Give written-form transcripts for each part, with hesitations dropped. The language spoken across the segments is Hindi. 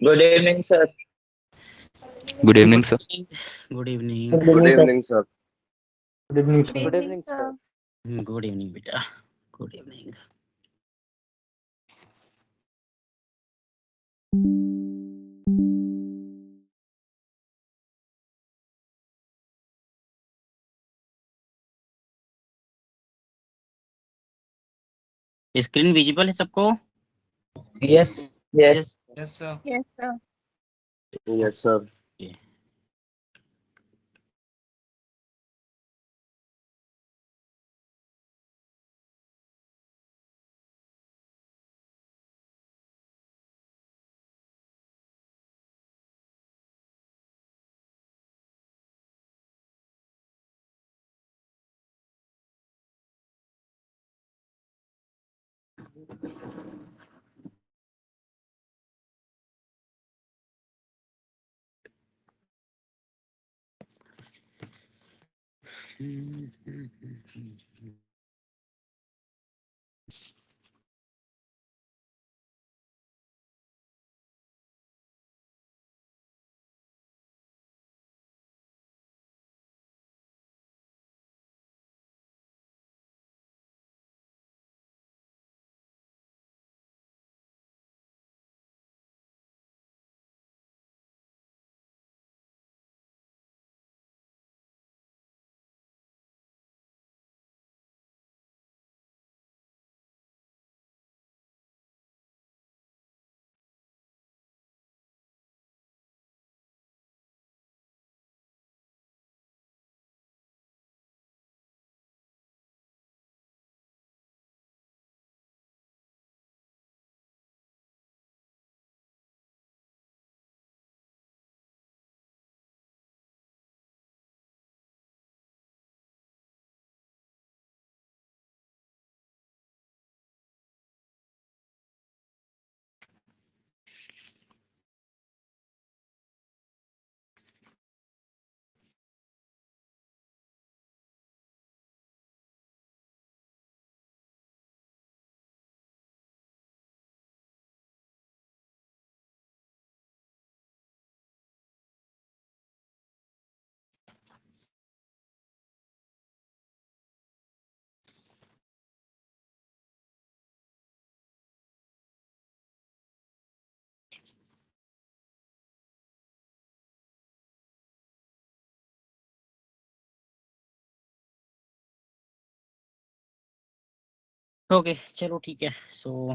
Good evening, sir. Good evening, sir. Good evening. Good evening, sir. Good evening, sir. Good evening, sir. Good evening, beta. Good evening. Screen visible है सबको? Yes, yes. Yes, sir. Yes, sir. Yes, sir. Okay, चलो ठीक है. सो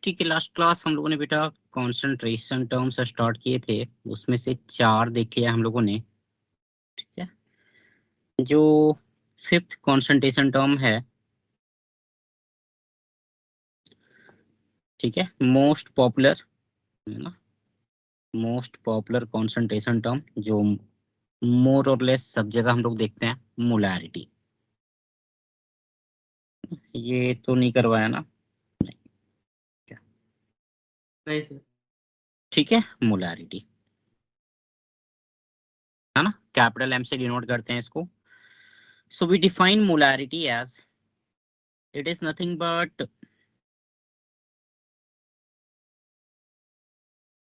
ठीक है, लास्ट क्लास हम लोगों ने बेटा कॉन्सेंट्रेशन टर्म्स स्टार्ट किए थे, उसमें से 4 देख लिया हम लोगों ने. ठीक है, जो 5th कॉन्सेंट्रेशन टर्म है, ठीक है, मोस्ट पॉपुलर है ना, मोस्ट पॉपुलर कॉन्सेंट्रेशन टर्म जो मोर और लेस सब जगह हम लोग देखते हैं, मोलैरिटी. ये तो नहीं करवाया ना? नहीं सर. ठीक है, मोलैरिटी है ना, कैपिटल एम से डिनोट करते हैं इसको. So we define molarity as it is nothing but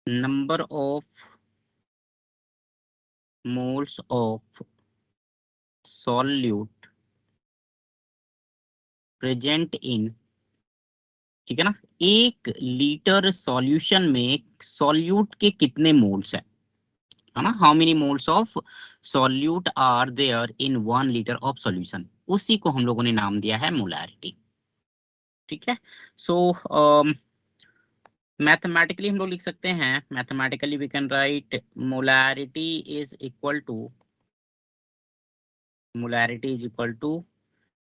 number of moles of solute present in, ठीक है ना, 1 लीटर सॉल्यूशन में सॉल्यूट के कितने मोल्स है ना, how many moles of solute are there in 1 litre of solution, उसी को हम लोगों ने नाम दिया है मोलैरिटी. ठीक है, सो मैथमेटिकली हम लोग लिख सकते हैं, mathematically we can write molarity is equal to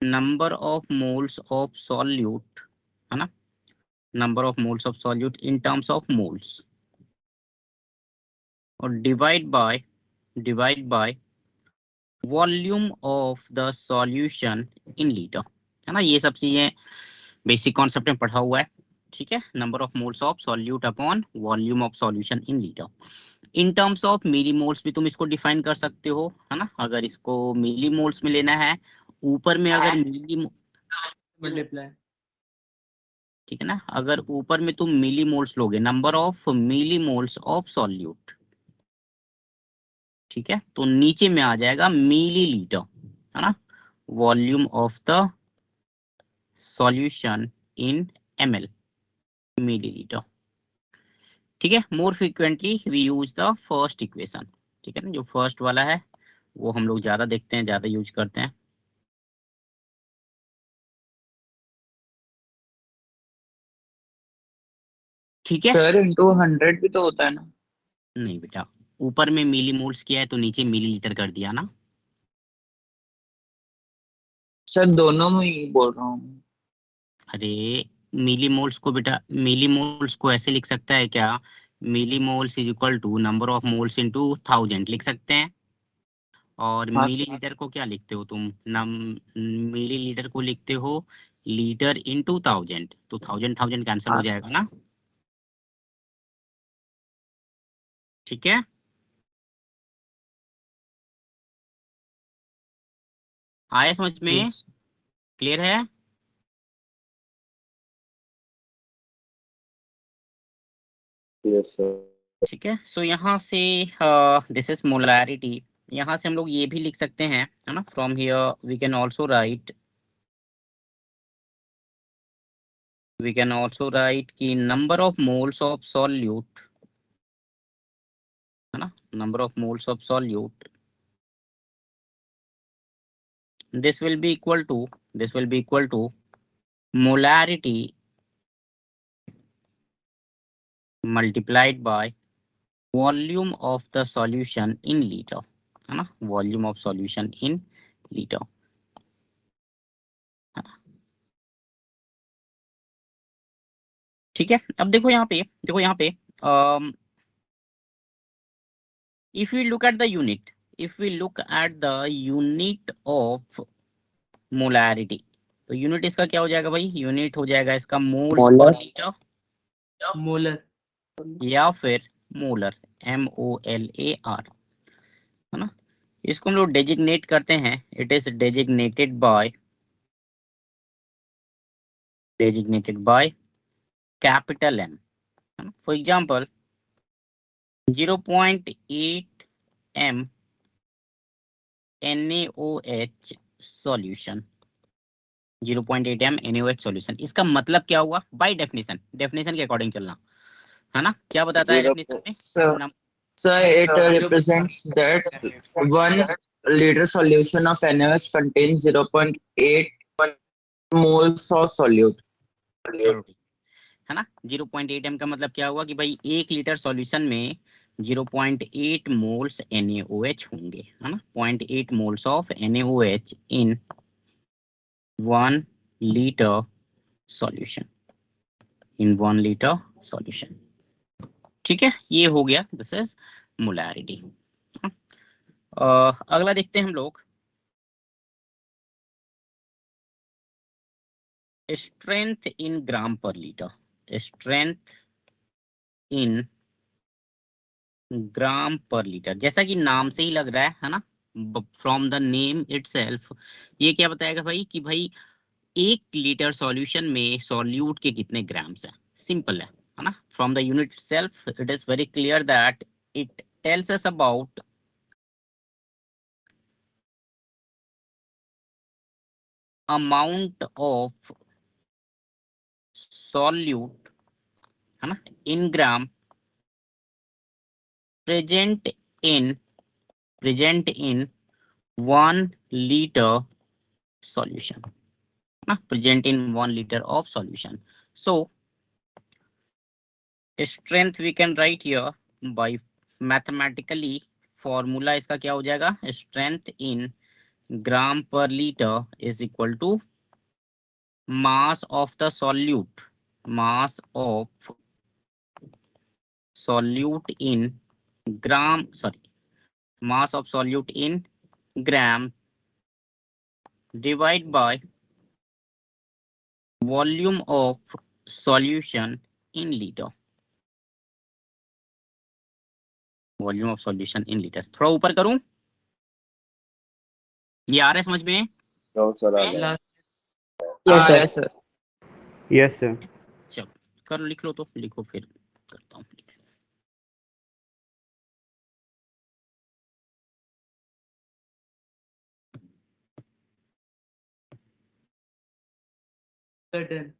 number of moles of solute, है ना, number of moles of solute in terms of moles, और divide by volume of the solution in liter, है ना. ये सब चीजें बेसिक कॉन्सेप्ट में पढ़ा हुआ है. ठीक है, number of moles of solute upon volume of solution in litre. In terms of millimoles भी तुम इसको डिफाइन कर सकते हो, है ना। अगर इसको मिलीमोल्स में लेना है, ऊपर में अगर मल्टीप्लाई। ठीक है ना, अगर ऊपर में तुम मिलीमोल्स लोगे, number of millimoles of solute, ठीक है, तो नीचे में आ जाएगा मिलीलीटर, है ना, volume of the solution in ml, millilitre. ठीक है, more frequently we use the first equation, ठीक है ना, जो फर्स्ट वाला है वो हम लोग ज्यादा देखते हैं, ज्यादा यूज करते हैं। ठीक है, सर इंटू 100 भी तो होता है ना। नहीं बेटा, ऊपर में मिलीमोल्स किया है तो नीचे मिलीलीटर कर दिया ना। सर दोनों में ही बोल रहा हूँ। अरे मिलीमोल्स को बेटा, मिलीमोल्स को ऐसे लिख सकता है क्या, millimoles is equal to number of moles into 1000 लिख सकते हैं। और हाँ मिलीलीटर को क्या लिखते हो तुम, मिलीलीटर को लिखते हो लीटर इनटू 1000, तो 1000 कैंसिल हो हाँ जाएगा ना। ठीक है, आया समझ में, yes. क्लियर है। Yes, sir. ठीक है, सो यहाँ से दिस इज मोलैरिटी, यहाँ से हम लोग ये भी लिख सकते हैं, है ना, from here we can also write, कि number of moles of solute, है ना, number of moles of solute, this will be equal to, molarity multiplied by volume of the solution in liter, है ना, volume of solution in litre. ठीक है, अब देखो यहाँ पे, if we look at the unit, of molarity, तो यूनिट इसका क्या हो जाएगा भाई, यूनिट हो जाएगा इसका moles per molar litre, molar. या फिर मोलर, MOLAR, है ना। इसको हम लोग डेजिग्नेट करते हैं, it is designated by capital M, है ना। For example 0.8 m NaOH solution, 0.8 m NaOH solution, इसका मतलब क्या हुआ, बाय डेफिनेशन, के अकॉर्डिंग चलना, है ना। क्या बताता है Zero डेफिनेशन में, sir sir it represents that 1 liter solution of NaOH contains 0.8 moles of solute. चलो ठीक है ना, 0.8 m का मतलब क्या हुआ कि भाई 1 लीटर सॉल्यूशन में 0.8 मोल्स NaOH होंगे, है ना, 0.8 moles of NaOH in 1 litre solution, ठीक है, ये हो गया, दिस इज मोलैरिटी। अगला देखते हैं हम लोग, strength in gram per litre, जैसा कि नाम से ही लग रहा है ना, फ्रॉम द नेम इटसेल्फ, ये क्या बताएगा भाई कि भाई 1 लीटर सॉल्यूशन में सॉल्यूट के कितने ग्राम्स हैं, सिंपल है ना। From the unit itself it is very clear that it tells us about amount of solute, है ना, in gram present in 1 litre solution, present in 1 liter of solution. So strength we can write here by mathematically, formula इसका क्या हो जाएगा, strength in gram per liter is equal to mass of the solute, in gram, mass of solute in gram divided by volume of solution in liter, volume of solution in litre. थोड़ा ऊपर करूं, ये आ रहा है समझ में? No, sir. Alan. Last. Yes, sir. Yes, sir. Yes, sir. चलो करो, लिख लो तो, लिखो फिर करता हूँ। Certain.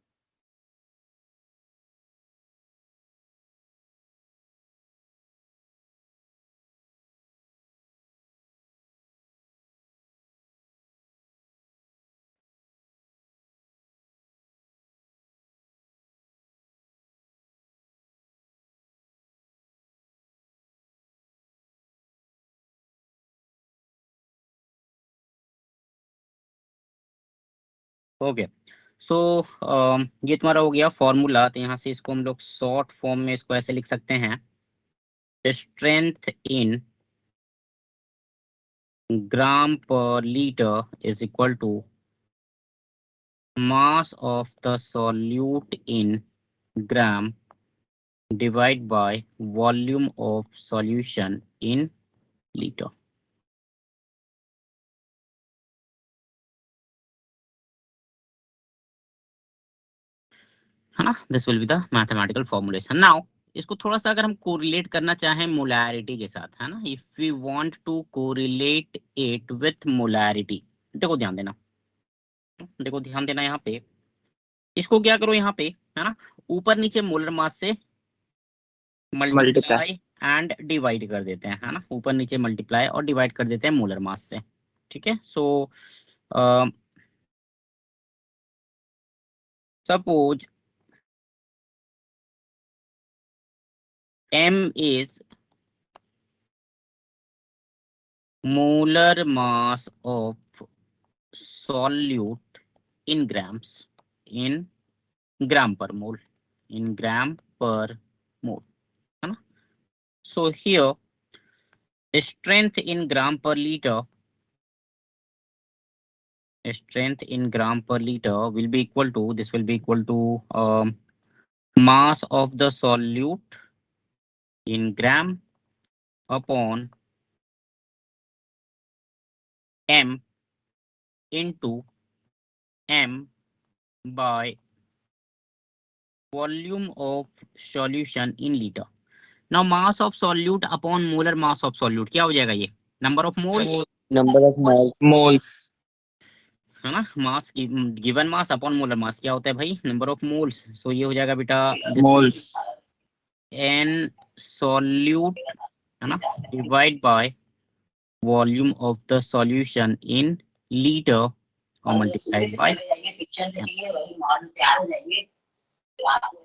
ओके, सो ये तुम्हारा हो गया फॉर्मूला। तो यहाँ से इसको हम लोग शॉर्ट फॉर्म में इसको ऐसे लिख सकते हैं, strength in gram per litre is equal to mass of the solute in gram divided by volume of solution in liter। है ना, this will be the mathematical formulation. Now इसको थोड़ा सा अगर हम कोरिलेट करना चाहें मोलैरिटी के साथ, है ना, if we want to correlate it with molarity, देखो ध्यान देना, देखो ध्यान देना यहाँ पे, इसको क्या करो यहाँ पे, है ना, ऊपर नीचे मोलर मास से मल्टीप्लाई एंड डिवाइड कर देते हैं, है ना, ऊपर नीचे मल्टीप्लाई और डिवाइड कर देते हैं मोलर मास से। ठीक है, so suppose m is molar mass of solute in grams, in gram per mole, in gram per mole, है ना। So here strength in gram per liter, strength in gram per liter will be equal to, this will be equal to mass of the solute in gram upon m into m by volume of solution in liter। Now mass of solute upon molar mass of solute क्या हो जाएगा, ये number of moles, Number of moles. Moles. है ना, mass given mass upon molar मास क्या होता है भाई, नंबर ऑफ मोल्स। सो ये हो जाएगा बेटा Moles. n solute, है ना, divide by volume of the solution in litre और मल्टीप्लाइड बाय।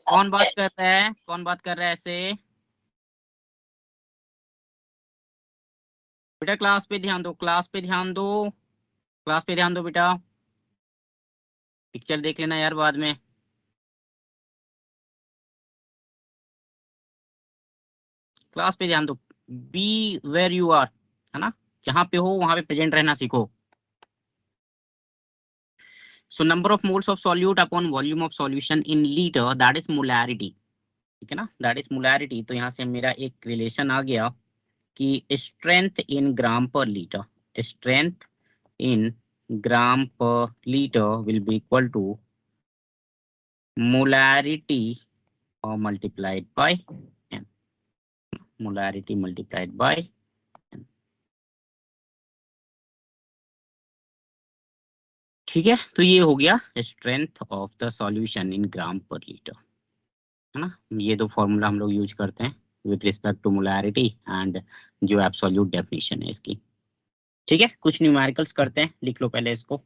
कौन बात कर रहा है, कौन बात कर रहा है ऐसे बेटा? क्लास पे ध्यान दो, क्लास पे ध्यान दो, क्लास पे ध्यान दो बेटा, पिक्चर देख लेना यार बाद में। क्लास पे ध्यान दो, बी वेयर यू आर, है ना, जहां पे हो वहां पे प्रेजेंट रहना सीखो। So number of moles of solute upon volume of solution in litre, that is molarity. ठीक है ना, दैट इज मोलैरिटी। तो यहाँ से मेरा एक रिलेशन आ गया कि strength in gram per litre, strength in gram per litre will be equal to molarity और multiplied by n, molarity multiplied by n। ठीक है, तो ये हो गया strength of the solution in gram per litre, है ना। ये दो फॉर्मूला हम लोग यूज करते हैं with respect to molarity and जो एब्सोल्यूट डेफिनेशन है इसकी। ठीक है, कुछ न्यूमेरिकल्स करते हैं, लिख लो पहले इसको।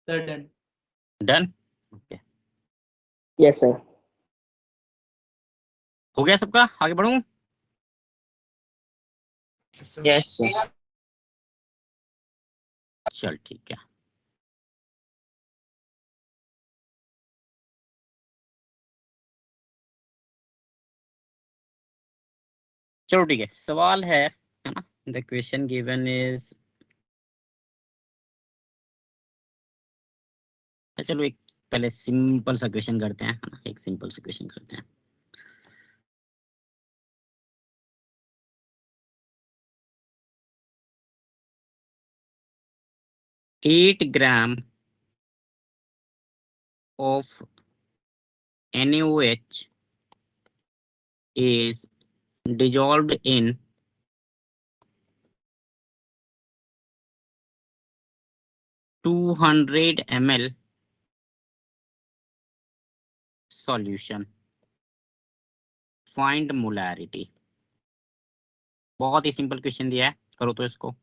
Certain. Done, okay, Yes, sir. हो गया सबका, आगे बढ़ूं? Yes, sir. चल ठीक है। चलो ठीक है, सवाल है ना। द क्वेश्चन गिवन इज, चलो एक पहले सिंपल सा क्वेश्चन करते हैं, है ना, एक सिंपल सा क्वेश्चन करते हैं। Eight gram of NaOH is dissolved in 200 ml solution. Find molarity. बहुत ही सिंपल क्वेश्चन दिया है, करो तो इसको।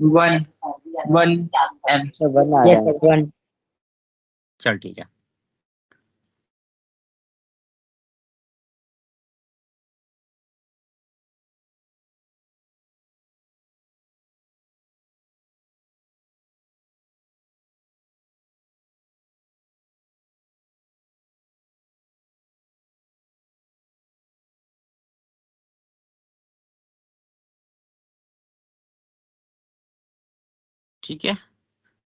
One 1 M. अच्छा 1 आ Yes, रहा sir. है। 1. चल ठीक है। ठीक है,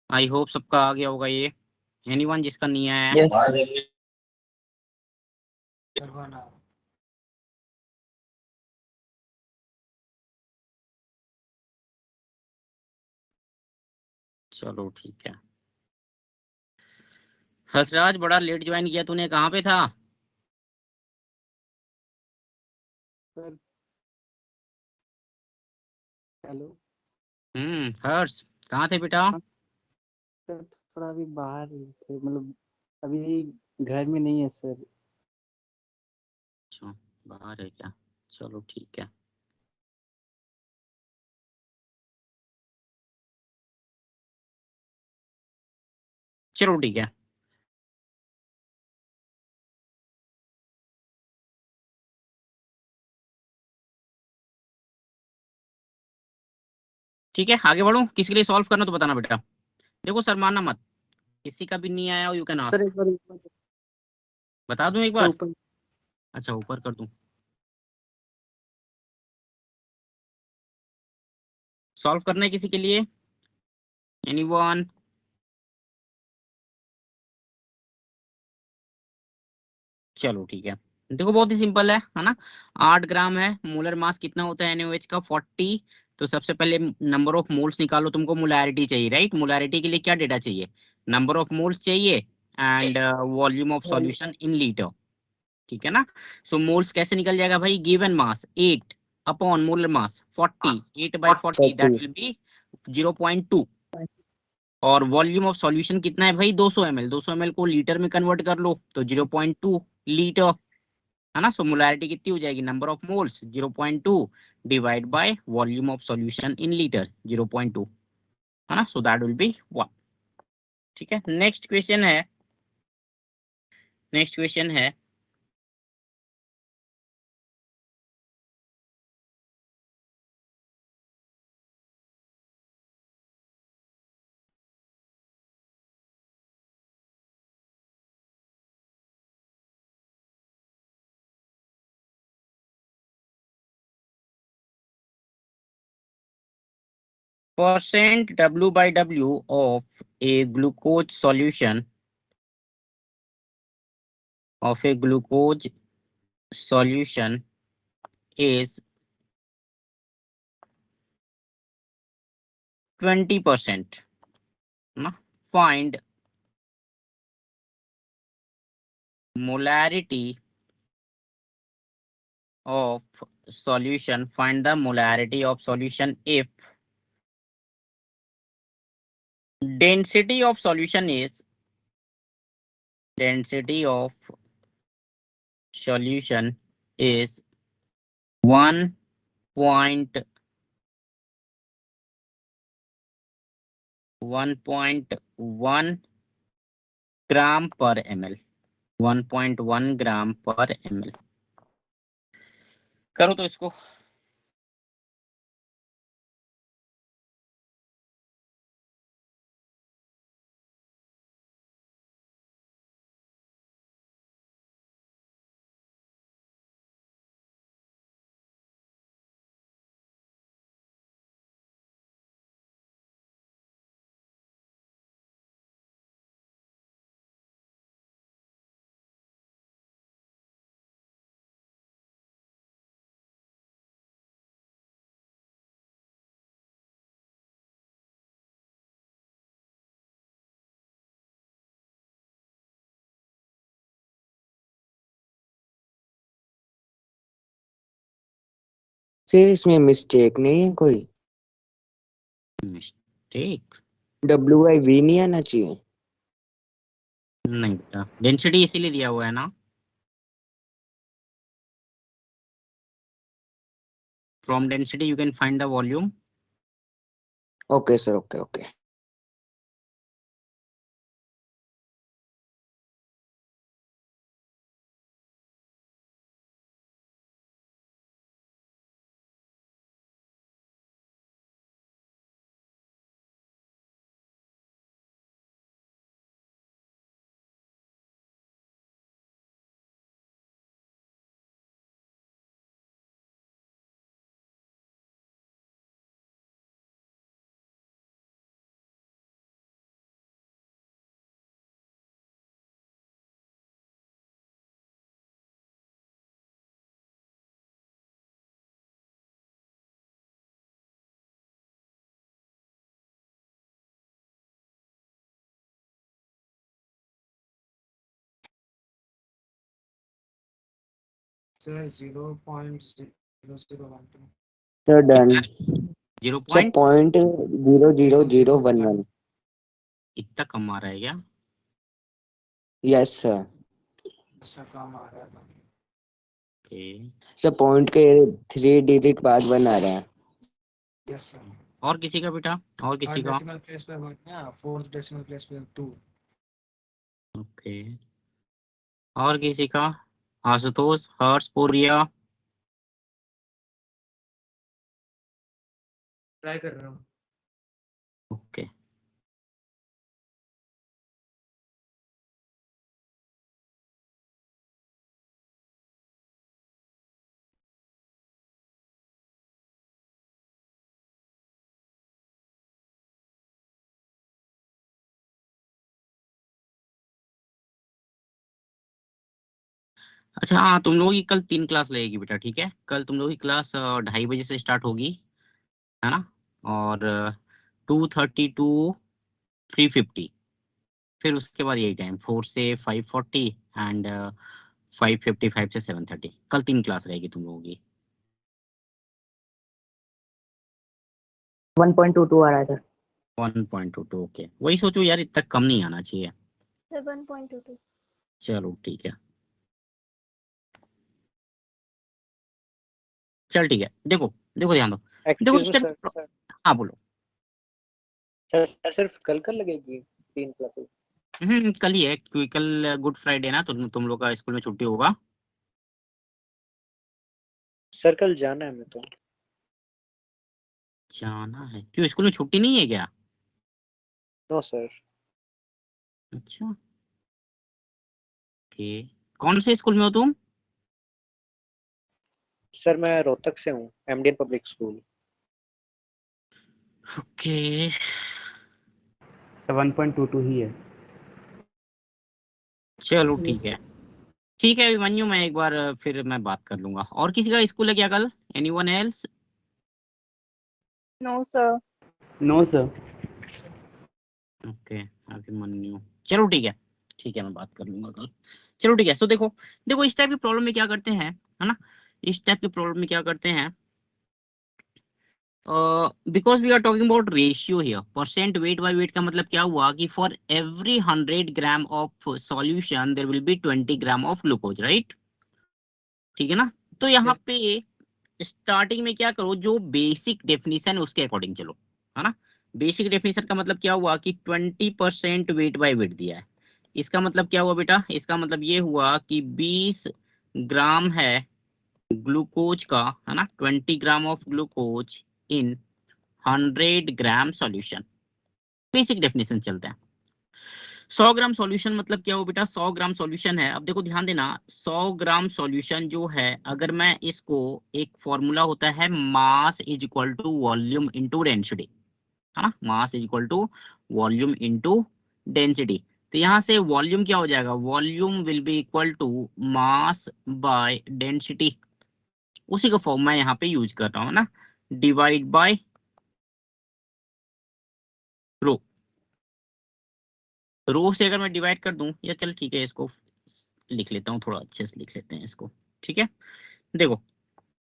आई होप सबका आ गया होगा ये। एनीवन जिसका नहीं आया है? Yes, sir. चलो ठीक है। हंसराज बड़ा लेट ज्वाइन किया तूने, कहाँ पे था? हेलो हर्ष कहाँ थे बेटा? सर, थोड़ा अभी बाहर थे, मतलब अभी घर में नहीं है सर। अच्छा बाहर है क्या? चलो ठीक है। चलो ठीक है। ठीक है आगे बढ़ो, किसके लिए सॉल्व करना तो बताना बेटा। देखो सर मानना मत, किसी का भी नहीं आया हो यू कैन सर आस्क। एक बार ऊपर, बता दूं एक सर बार? ऊपर। अच्छा ऊपर कर दूं, सॉल्व करना है किसी के लिए? एनीवन? चलो ठीक है। देखो बहुत ही सिंपल है ना। 8 ग्राम है, मोलर मास कितना होता है NaOH का? 40। तो सबसे पहले नंबर ऑफ मोल्स निकालो, तुमको मोलैरिटी चाहिए राइट। मोलैरिटी के लिए क्या डेटा चाहिए? नंबर ऑफ मोल्स चाहिए and volume of solution in litre, ठीक है ना। सो मोल्स कैसे निकल जाएगा भाई? Given mass 8 upon molar mass 40, 8 by 40 that 40 will be 0.2। और वॉल्यूम ऑफ सॉल्यूशन कितना है भाई? 200 ml। 200 ml को लीटर में कन्वर्ट कर लो तो 0.2 लीटर, है ना। सो मोलैरिटी कितनी हो जाएगी? Number of moles 0.2 divide by volume of solution in litre 0.2, है ना। सो दैट विल बी 1। ठीक है, नेक्स्ट क्वेश्चन है। नेक्स्ट क्वेश्चन है percent W by W of a glucose solution is 20%, ना। Find molarity of solution. Find the molarity of solution if density of solution is density of solution is 1.1 gram per ml. 1.1 gram per ml. करो तो इसको। से इसमें मिस्टेक नहीं है कोई? मिस्टेक WIV नहीं आना चाहिए? नहीं बेटा, डेंसिटी इसीलिए दिया हुआ है ना। From density you can find the volume. Okay sir, okay okay. Sir 0.0012। Sir done. Zero sir point 0.00011। इतना कम आ रहा है क्या? Yes sir. ऐसा काम आ रहा था। ओके। सर पॉइंट के 3 डिजिट बाद बना रहे हैं। Yes sir. और किसी का बेटा? और किसी का? डेसिमल प्लेस पे ना, फोर्थ डेसिमल प्लेस पे 2। ओके। और किसी का? आशुतोष, हर्ष, पूर्या? ट्राई कर रहा हूँ। ओके। अच्छा हाँ, तुम लोगों की कल 3 क्लास लगेगी बेटा, ठीक है? कल तुम लोगों की क्लास 2:30 बजे से स्टार्ट होगी, है ना? और 2:30 टू 3:50। फिर उसके बाद यही टाइम 4 से 5:40 एंड 5:55 से 7:30। कल 3 क्लास रहेगी तुम लोगों की। 1.22 आ रहा है सर। 1.22। ओके, वही सोचो यार, इतना कम नहीं आना चाहिए। 7.22। चलो ठीक है, चल ठीक है। देखो देखो, ध्यान दो। देखो एक्सक्यूज इस मी टाइप। सर। हाँ बोलो। सर सिर्फ कल कल लगेगी 3 क्लासेस? कल ही है, क्योंकि कल गुड फ्राइडे ना, तो तुम लोग का स्कूल में छुट्टी होगा। सर कल जाना है मैं तो। जाना है? क्यों, स्कूल में छुट्टी नहीं है क्या? No sir. अच्छा ओके। कौन से स्कूल में हो तुम? सर मैं रोहतक से हूँ, MDN पब्लिक स्कूल। ओके। 1.22 ही है। चलो ठीक है, ठीक है अभिमन्यु, मैं एक बार फिर मैं बात कर लूंगा। और किसी का स्कूल है क्या कल? Anyone else? No sir. No sir. Okay Abhimanyu, चलो ठीक है, ठीक है मैं बात कर लूंगा कल। चलो ठीक है। सो देखो देखो, इस टाइप की प्रॉब्लम में क्या करते हैं, है ना? इस टाइप की प्रॉब्लम में क्या करते हैं, because we are talking about ratio here, percent weight by weight का मतलब क्या हुआ कि for every 100 gram of solution there will be 20 gram of glucose, right? ठीक है ना? तो यहाँ Yes. पे स्टार्टिंग में क्या करो, जो बेसिक डेफिनेशन है उसके अकॉर्डिंग चलो, है ना? बेसिक डेफिनेशन का मतलब क्या हुआ कि 20% वेट बाय वेट दिया है। इसका मतलब क्या हुआ बेटा? इसका मतलब ये हुआ कि 20 ग्राम है ग्लूकोज का, है ना? 20 gram of glucose in 100 gram solution. Basic definition चलते हैं। 100 ग्राम सॉल्यूशन मतलब क्या हो बेटा? 100 ग्राम सॉल्यूशन है, अब देखो ध्यान देना, 100 ग्राम सॉल्यूशन जो है, अगर मैं इसको, एक फॉर्मूला होता है mass is equal to volume into density, है ना? Mass is equal to volume into density. तो यहाँ से वॉल्यूम क्या हो जाएगा? Volume will be equal to mass by density. उसी का फॉर्म मैं यहाँ पे यूज कर रहा हूँ ना, डिवाइड बाय रो। रो से अगर मैं डिवाइड कर दूं, या चल ठीक है, इसको लिख लेता हूँ, थोड़ा अच्छे से लिख लेते हैं इसको। ठीक है, देखो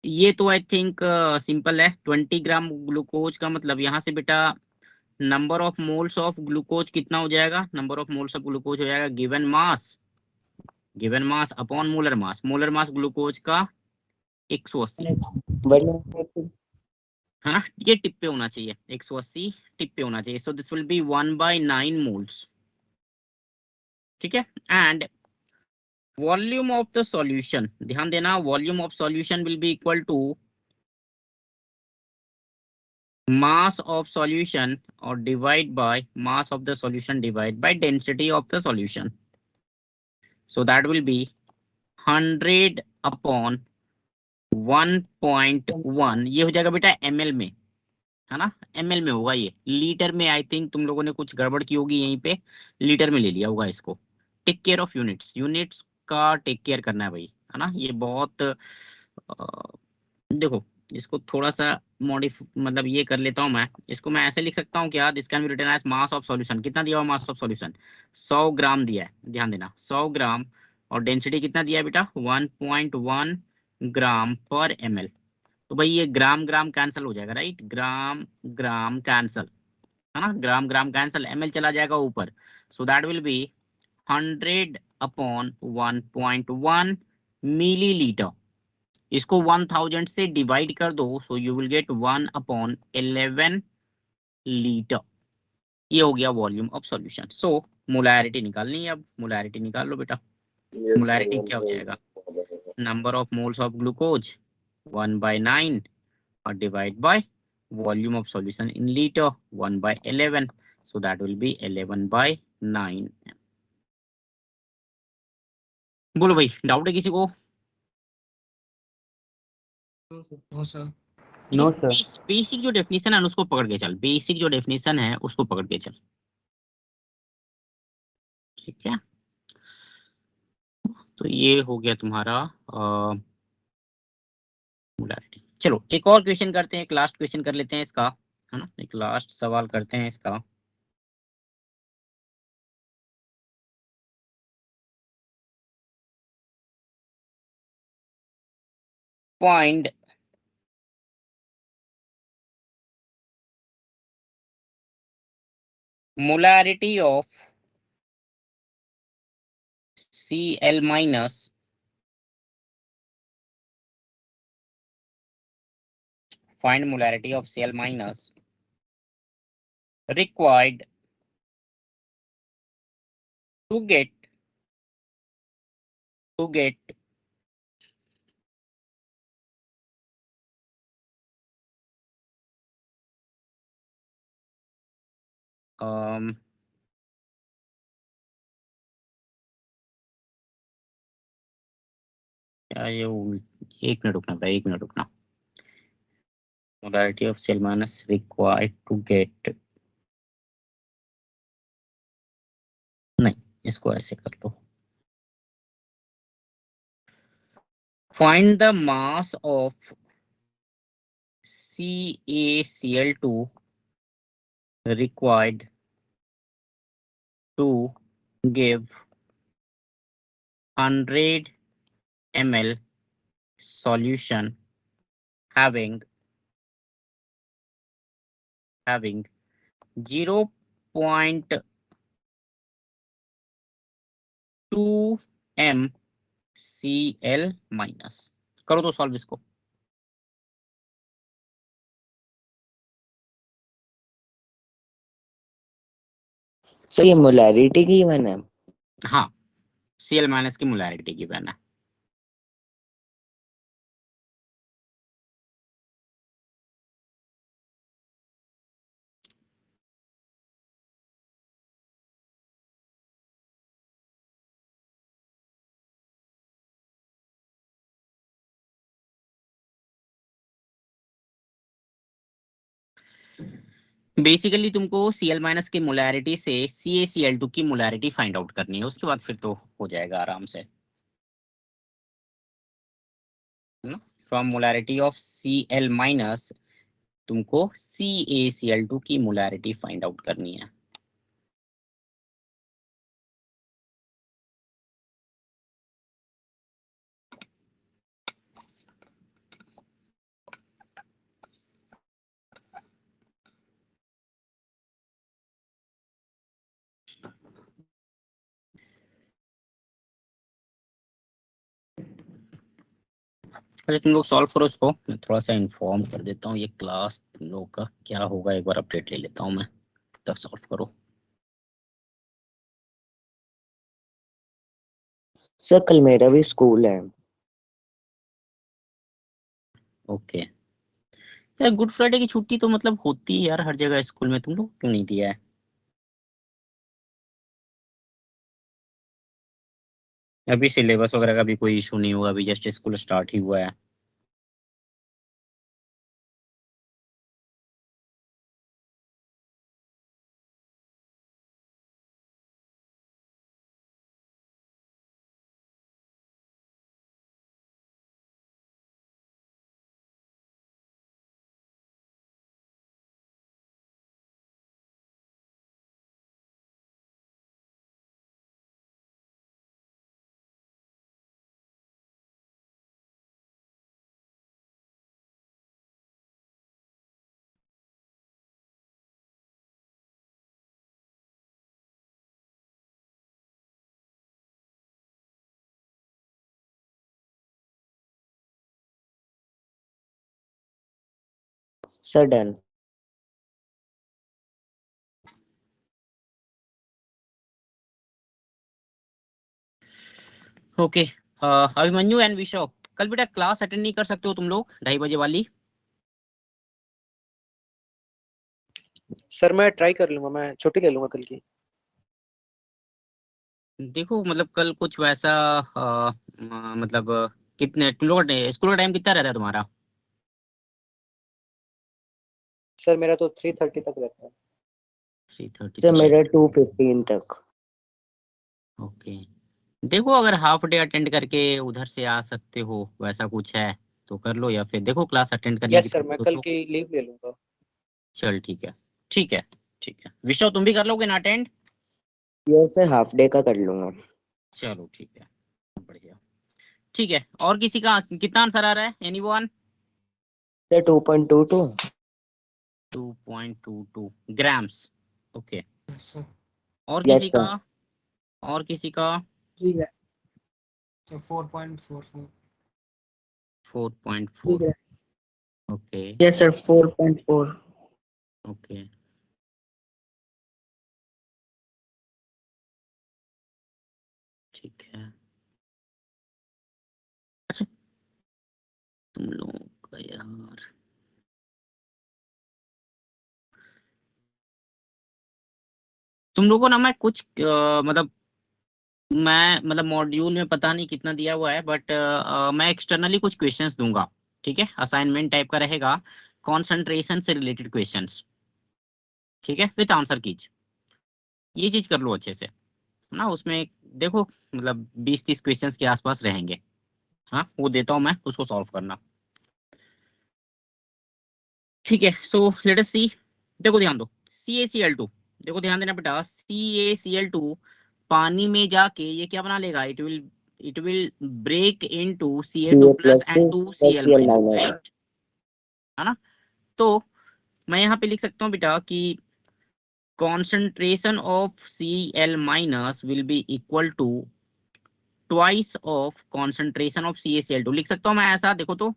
ये तो आई थिंक सिंपल है। 20 ग्राम ग्लूकोज का मतलब यहाँ से बेटा number of moles of glucose कितना हो जाएगा? Number of moles of glucose हो जाएगा given mass upon molar mass. Molar मास ग्लूकोज का 180, है ना? ये टिप पे होना चाहिए, 180 टिप पे होना चाहिए। So this will be 1/9 moles. ठीक है, and volume of the solution, ध्यान देना, volume of solution will be equal to mass of solution or divide by mass of the solution divide by density of the solution. So that will be 100 upon 1.1, ये हो जाएगा बेटा ml में, है ना? ml में होगा, ये लीटर में आई थिंक तुम लोगों ने कुछ गड़बड़ की होगी, यहीं पे लीटर में ले लिया होगा इसको। Take care of units, units का टेक केयर करना है भाई, है ना? ये बहुत देखो, इसको थोड़ा सा मॉडिफ मतलब ये कर लेता हूं मैं, इसको मैं ऐसे लिख सकता हूँ क्या? This can be written as mass of solution. कितना दिया हुआ मास ऑफ सॉल्यूशन? 100 ग्राम दिया है, ध्यान देना 100 ग्राम, और डेंसिटी कितना दिया है बेटा? 1.1 ग्राम पर ml। तो भाई ये ग्राम ग्राम कैंसल हो जाएगा, राइट? ग्राम ग्राम कैंसल, है ना? ग्राम ग्राम कैंसल, ml चला जाएगा ऊपर। सो that will B 100 upon 1.1 millilitre. इसको 1000 से डिवाइड कर दो, so you will get 1/11 litre. ये हो गया volume of solution. So molarity निकालनी है, अब मोलैरिटी निकाल लो बेटा। मोलैरिटी क्या हो जाएगा? Number of moles of glucose 1/9 और divide by volume of solution in litre 1/11, so that will B 11/9। बोलो भाई, डाउट है किसी को? No, sir. No, sir. Basic जो डेफिनेशन है उसको पकड़ के चल, बेसिक जो डेफिनेशन है उसको पकड़ के चल। ठीक है, तो ये हो गया तुम्हारा मोलैरिटी। चलो एक और क्वेश्चन करते हैं, एक लास्ट क्वेश्चन कर लेते हैं इसका, है ना? एक लास्ट सवाल करते हैं इसका। Find molarity of Cl minus find molarity of Cl minus required to get um, क्या ये एक मिनट रुकना भाई, एक मिनट रुकना। Molarity of Cl minus required to get, नहीं इसको ऐसे कर लो, find the mass of CaCl2 required to give 100 ml solution having having 0.2 MCl minus. करो तो सॉल्व इसको। सर ये मोलैरिटी की वन है। हाँ, Cl माइनस की मोलैरिटी गिवन है। बेसिकली तुमको Cl माइनस की मोलैरिटी से CaCl2 की मोलैरिटी फाइंड आउट करनी है, उसके बाद फिर तो हो जाएगा आराम से। From molarity of Cl minus तुमको CaCl2 की मोलैरिटी फाइंड आउट करनी है। अच्छा तुम लोग सॉल्व करो इसको, मैं थोड़ा सा इन्फॉर्म कर देता हूँ ये क्लास तुम लोग का क्या होगा, एक बार अपडेट ले लेता हूँ मैं, तब सॉल्व करो। सर कल मेरा भी स्कूल है। ओके यार, गुड फ्राइडे की छुट्टी तो मतलब होती है यार हर जगह स्कूल में, तुम लोग क्यों नहीं दिया है? अभी सिलेबस वगैरह का भी कोई इशू नहीं हुआ, अभी जस्ट स्कूल स्टार्ट ही हुआ है। Sir done. Okay Abhimanyu and Visho, कल बेटा क्लास अटेंड नहीं कर सकते हो तुम लोग 2:30 बजे वाली? सर मैं ट्राई कर लूंगा, मैं छुट्टी ले लूंगा कल की। देखो मतलब कल कुछ वैसा मतलब कितने तुम लोग स्कूल का टाइम कितना रहता है तुम्हारा? सर मेरा तो 3:30 तक रहता है। 3:30 सर तक मेरा रहता 2:15 तक। है। ओके देखो अगर हाफ डे अटेंड करके उधर से आ सकते हो वैसा कुछ है तो कर लो, या फिर देखो क्लास अटेंड करने की यस सर, मैं कल तो की लीव ले लूंगा। चल ठीक है ठीक है ठीक है। विशव तुम भी कर लोगे ना अटेंड? ये सर हाफ डे का कर लूंगा। चलो ठीक है बढ़िया। ठीक है, और किसी का कितना आंसर आ रहा है? Anyone? Sir 2.22। 2.22 grams. Okay Yes, sir. और यस किसी सर। का? और किसी का? ठीक है। So 4.44. 4.4। ठीक है। Okay yes sir 4.4। ओके ठीक है। अच्छा तुम लोगों का यार तुम लोगों को ना मैं कुछ मतलब मैं मतलब मॉड्यूल में पता नहीं कितना दिया हुआ है बट मैं एक्सटर्नली कुछ क्वेश्चंस दूंगा, ठीक है? असाइनमेंट टाइप का रहेगा, कंसंट्रेशन से रिलेटेड क्वेश्चंस, ठीक है? विद आंसर कीज, ये चीज कर लो अच्छे से ना। उसमें देखो मतलब 20-30 क्वेश्चंस के आसपास रहेंगे। हाँ वो देता हूँ मैं, उसको सॉल्व करना, ठीक है? सो लेट अस सी। देखो ध्यान दो, CaCl2, देखो ध्यान देना बेटा, CaCl2 पानी में जाके ये क्या बना लेगा? It will break into Ca2 Ca plus plus and 2 two plus Cl Cl minus, minus। Right? है ना? तो मैं यहाँ पे लिख सकता हूँ बेटा कि concentration of Cl minus will be equal to twice of concentration of CaCl2। लिख सकता हूँ मैं ऐसा, देखो तो।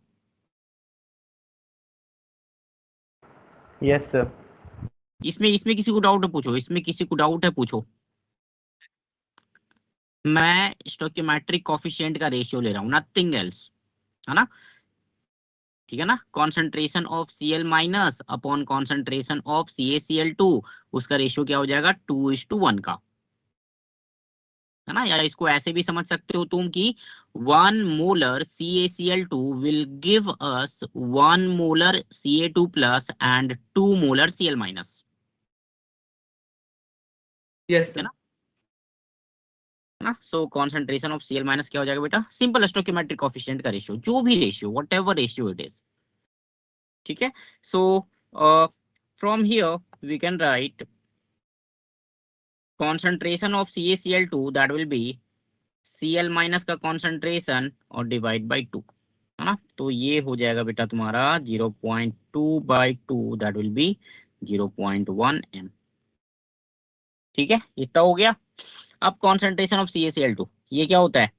Yes, sir. इसमें इसमें किसी को डाउट है पूछो, इसमें किसी को डाउट है पूछो। मैं स्टोइकोमेट्रिक कोफिशिएंट का रेशियो ले रहा हूँ, नथिंग एल्स, है ना, ठीक है ना। Concentration of Cl minus upon concentration of CaCl2, उसका रेशियो क्या हो जाएगा 2:1 का, है ना। या इसको ऐसे भी समझ सकते हो तुम कि 1 molar CaCl2 will give us 1 molar Ca2 plus and 2 molar Cl minus, Yes, है sir. ना। So concentration of Cl minus क्या हो जाएगा बेटा, सिंपल स्टोइकोमेट्रिक कोफिशिएंट का रेशियो, जो भी ratio, whatever ratio it is, ठीक है। So from here we can write concentration of CaCl2 that will be Cl minus का concentration और डिवाइड बाई 2, है ना। तो ये हो जाएगा बेटा तुम्हारा 0.2/2 दैट विल बी 0.1 m, ठीक है, इतना हो गया। अब concentration of CaCl2 ये क्या होता है,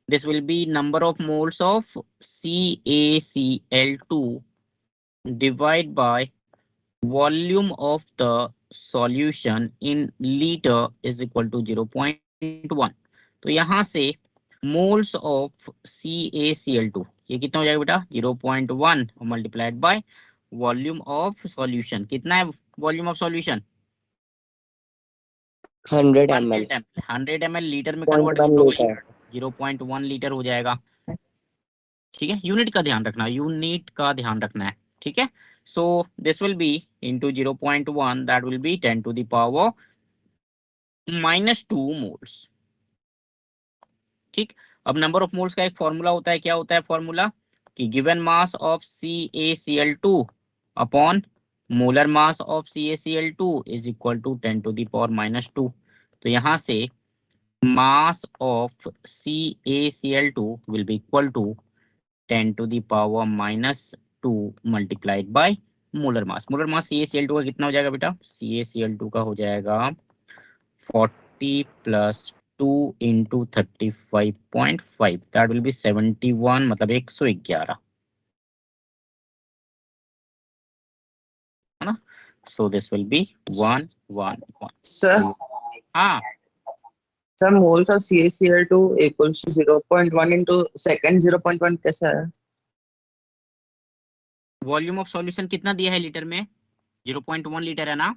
this will be number of moles of CaCl2 divide by volume of the solution in litre is equal to 0.1। तो यहां से मोल्स ऑफ CaCl2 ये कितना हो जाएगा बेटा 0.1 multiplied by volume of solution, कितना है volume of solution 100 ml 100 ml litre में कन्वर्ट 0.1 करो भाई, लीटर 0.1 लीटर हो जाएगा, ठीक है। यूनिट का ध्यान रखना, यूनिट का ध्यान रखना है, ठीक है। So this will be into 0.1 that will be 10 to the power -2 moles, ठीक। अब नंबर ऑफ मोल्स का एक फॉर्मूला होता है, क्या होता है फॉर्मूला कि given mass of CaCl2 upon molar mass of CaCl2 is equal to 10 to the power -2। तो यहां से mass of CaCl2 will be equal to 10 to the power -2 multiplied by molar mass. Molar mass CaCl2 का कितना हो जाएगा बेटा, CaCl2 का हो जाएगा 40 plus 2 into 35.5 that will B 71, मतलब 111, है ना। सो दिस विल बी 111। Sir, हाँ, sir, moles of CaCl2 equals to 0.1 into second 0.1 कैसा है? वॉल्यूम ऑफ सॉल्यूशन कितना दिया है लीटर में, 0.1 लीटर है ना।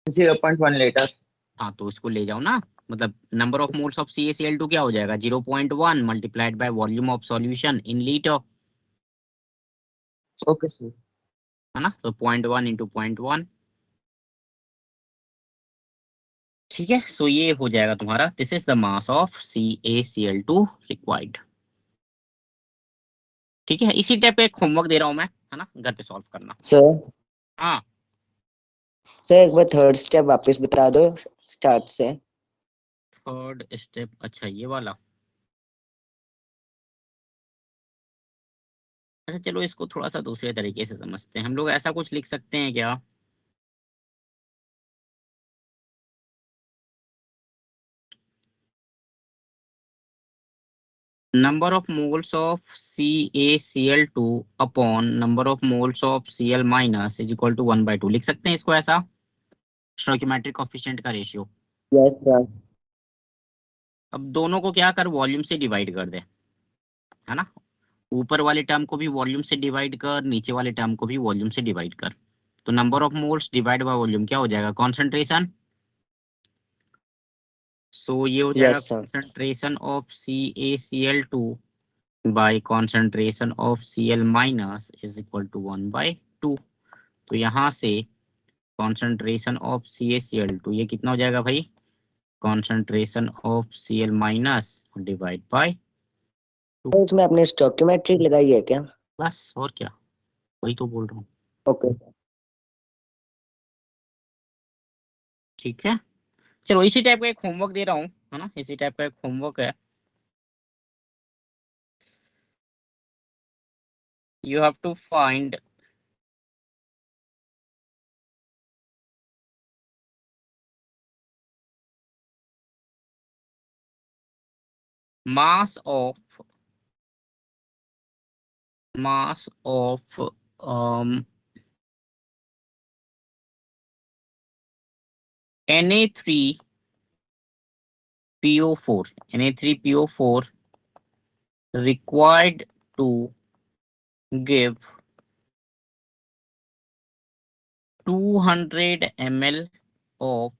0.1 लीटर। हाँ तो इसको ले जाओ ना, मतलब number of moles of CaCl2 क्या हो जाएगा 0.1 multiplied by volume of solution in litre, okay sir. है ना। तो 0.1 इंटू 0.1, ठीक है। सो ये हो जाएगा तुम्हारा, this is the mass of CaCl2 required, ठीक है। इसी टाइप का एक होमवर्क दे रहा हूं मैं, है ना, घर पे सॉल्व करना। सर हाँ सर एक बार थर्ड स्टेप वापस बता दो स्टार्ट से। थर्ड स्टेप, अच्छा ये वाला, अच्छा चलो इसको थोड़ा सा दूसरे तरीके से समझते हैं हम लोग। ऐसा कुछ लिख सकते हैं क्या, number of moles of CaCl2 upon number of moles of Cl minus is equal to 1/2, लिख सकते हैं इसको ऐसा, स्टोइकोमेट्रिक कोफिशिएंट का रेशियो। Yes sir. अब दोनों को क्या कर, वॉल्यूम से डिवाइड कर दे, है ना। ऊपर वाले टर्म को भी वॉल्यूम से डिवाइड कर, नीचे वाले टर्म को भी वॉल्यूम से डिवाइड कर। तो number of moles divide by volume क्या हो जाएगा, कॉन्सेंट्रेशन। सो ये हो जाएगा yes sir. Concentration of CaCl2 by concentration of Cl minus is equal to 1/2। तो यहाँ से कॉन्सेंट्रेशन ऑफ CaCl2 ये कितना हो जाएगा भाई, concentration of Cl minus divide by, तो इसमें आपने स्टोइकोमेट्रिक लगाई है क्या? बस और क्या, वही तो बोल रहा हूँ, ओके। ठीक है। चलो इसी टाइप का एक होमवर्क दे रहा हूँ, है ना, इसी टाइप का एक होमवर्क है। You have to find mass of Na3PO4 required to give 200 ml of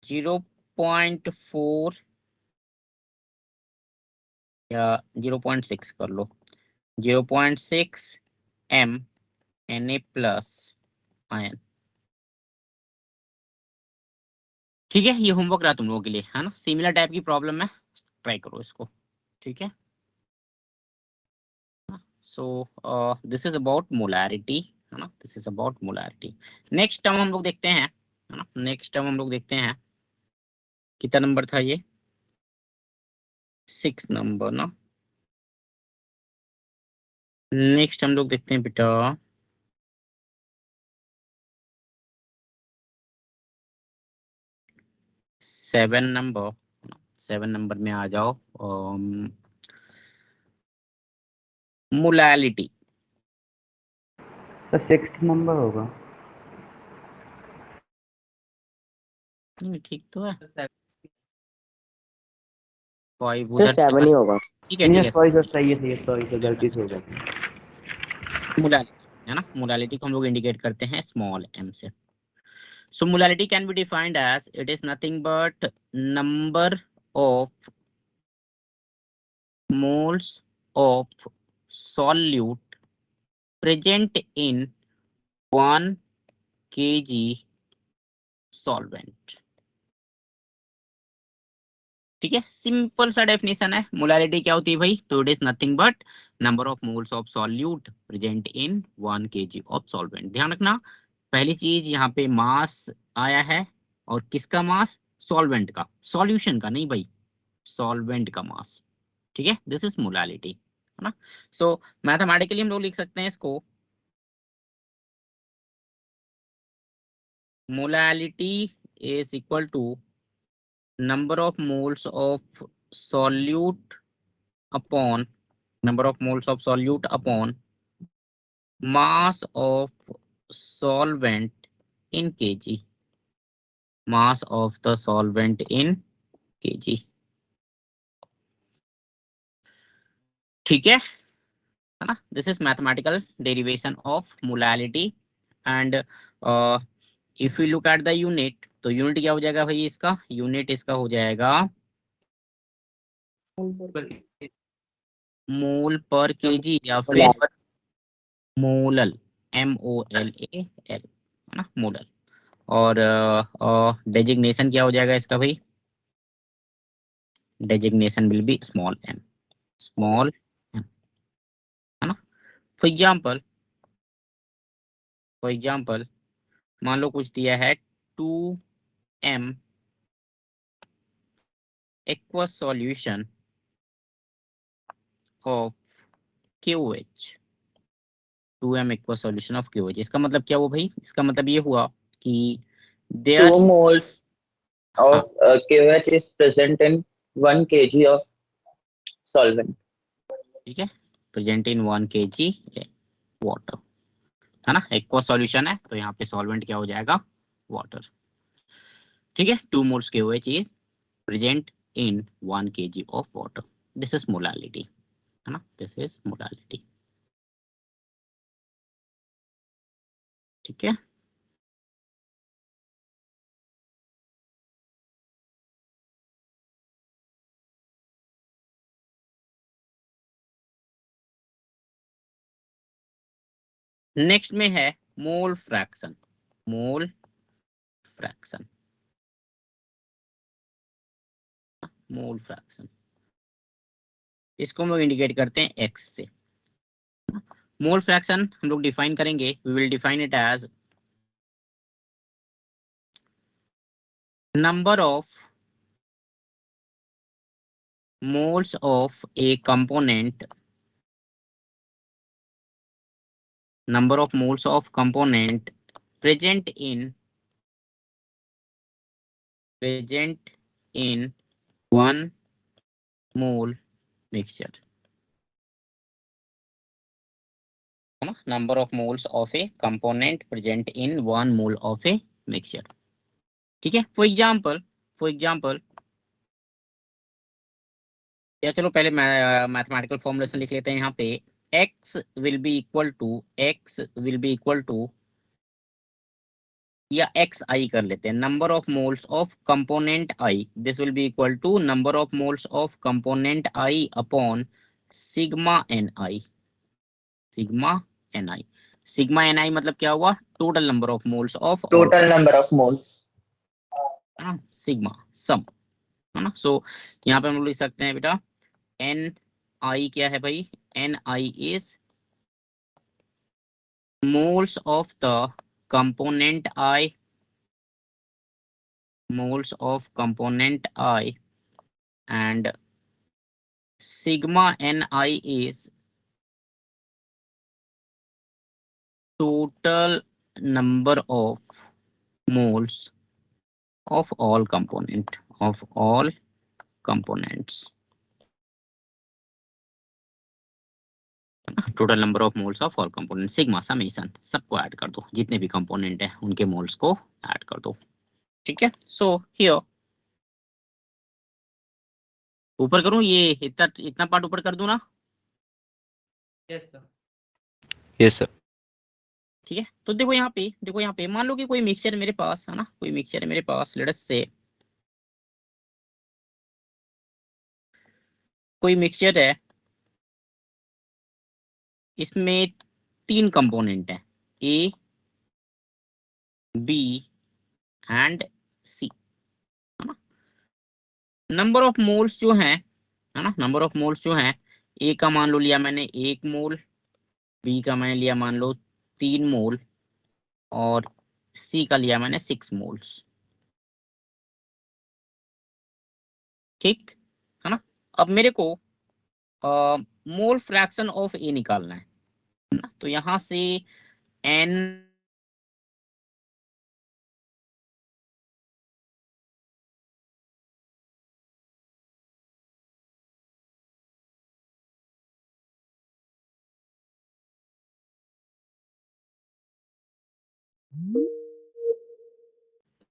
0.4 या 0.6 कर लो 0.6 m Na प्लस आयन। ठीक है, ये होमवर्क रहा तुम लोगों के लिए, है ना। सिमिलर टाइप की प्रॉब्लम है, ट्राई करो इसको। ठीक है, so this is about molarity, है ना, this is about molarity. Next term हम लोग देखते हैं, है ना, नेक्स्ट टर्म हम लोग देखते हैं, कितना नंबर था ये, 6 नंबर ना। नेक्स्ट हम लोग देखते हैं बेटा 7 नंबर, 7 नंबर में आ जाओ। मोलैलिटी, सर 6th नंबर होगा। ठीक तो है, Sir, 5 सर उधर 7 ही होगा। ठीक है नहीं ठीक सर, है। सॉरी सर, सही है सॉरी सर, गलती से हो गई। मोलैलिटी, है ना, मोलैलिटी को हम लोग इंडिकेट करते हैं स्मॉल m से। So molality can be defined as it is nothing but number of moles of solute present in 1 kg solvent। ठीक है, सिंपल सा डेफिनेशन है। मोलालिटी क्या होती है भाई, तो it is nothing but number of moles of solute present in 1 kg of solvent. ध्यान रखना, पहली चीज यहाँ पे मास आया है, और किसका मास, सॉल्वेंट का, सॉल्यूशन का नहीं भाई, सॉल्वेंट का मास। ठीक है, दिस इज मोलालिटी, है ना। सो मैथमेटिकली हम लोग लिख सकते हैं इसको, molality is equal to number of moles of solute upon number of moles of solute upon mass of solvent in kg, mass of the solvent in kg। ठीक है ना, this is mathematical derivation of molality। and if we look at the unit, तो यूनिट क्या हो जाएगा भाई, इसका यूनिट इसका हो जाएगा मोल पर केजी या फिर मोलल, MOLAL, है ना, मोलल। और डेजिग्नेशन क्या हो जाएगा इसका भाई, designation will be small m, small m, है ना। फॉर एग्जांपल मान लो कुछ दिया है 2m aqueous solution of KOH, 2m aqueous solution of KOH। इसका मतलब क्या हुआ भाई, इसका मतलब ये हुआ कि there 2 moles of KOH is present in 1 kg of solvent. ठीक है, प्रेजेंट इन 1 kg वाटर, है ना, एक्वा सॉल्यूशन है तो यहाँ पे सॉल्वेंट क्या हो जाएगा, वाटर। ठीक है, 2 moles KOH is present in 1 kg of water, this is molality, है ना, this is molality। ठीक है, नेक्स्ट में है mole fraction, mole fraction, mole fraction, इसको हम लोग इंडिकेट करते हैं x से। मोल फ्रैक्शन हम लोग डिफाइन करेंगे, we will define it as number of moles of a component, number of moles of component present in 1 mole mixture. Number of moles of a component present in 1 mole of a mixture. ठीक है. For example, या चलो पहले मैथमेटिकल फॉर्मुलेशन लिख लेते हैं यहाँ पे. x will be equal to या xi कर लेते हैं. Number of moles of component i, this will be equal to number of moles of component i upon sigma ni. Sigma ni मतलब क्या हुआ? Total number of moles of Total number of moles. Sigma sum, है ना. सो यहाँ पे हम लोग लिख सकते हैं बेटा ni क्या है भाई? ni is moles of the component i, moles of component i, and sigma ni is total number of moles of all components. Total number of moles of all component. Sigma summation सबको ऐड कर दो, जितने भी कंपोनेंट है उनके मोल्स को ऐड कर दो. ठीक है. सो हियर ऊपर करूं, ये इतना पार्ट ऊपर कर दूं ना? Yes, sir. Yes sir. ठीक है. तो देखो यहाँ पे मान लो कि कोई मिक्सचर मेरे पास है ना, कोई मिक्सचर मेरे पास, लेट अस से कोई मिक्सचर है, इसमें 3 कंपोनेंट है, ए बी एंड सी, है ना. नंबर ऑफ मोल्स जो है ना, नंबर ऑफ मोल्स जो है, ए का मान लो लिया मैंने 1 मोल, बी का मैंने लिया मान लो 3 मोल, और सी का लिया मैंने 6 मोल्स. ठीक है ना. अब मेरे को मोल फ्रैक्शन ऑफ ए निकालना है ना. तो यहां से n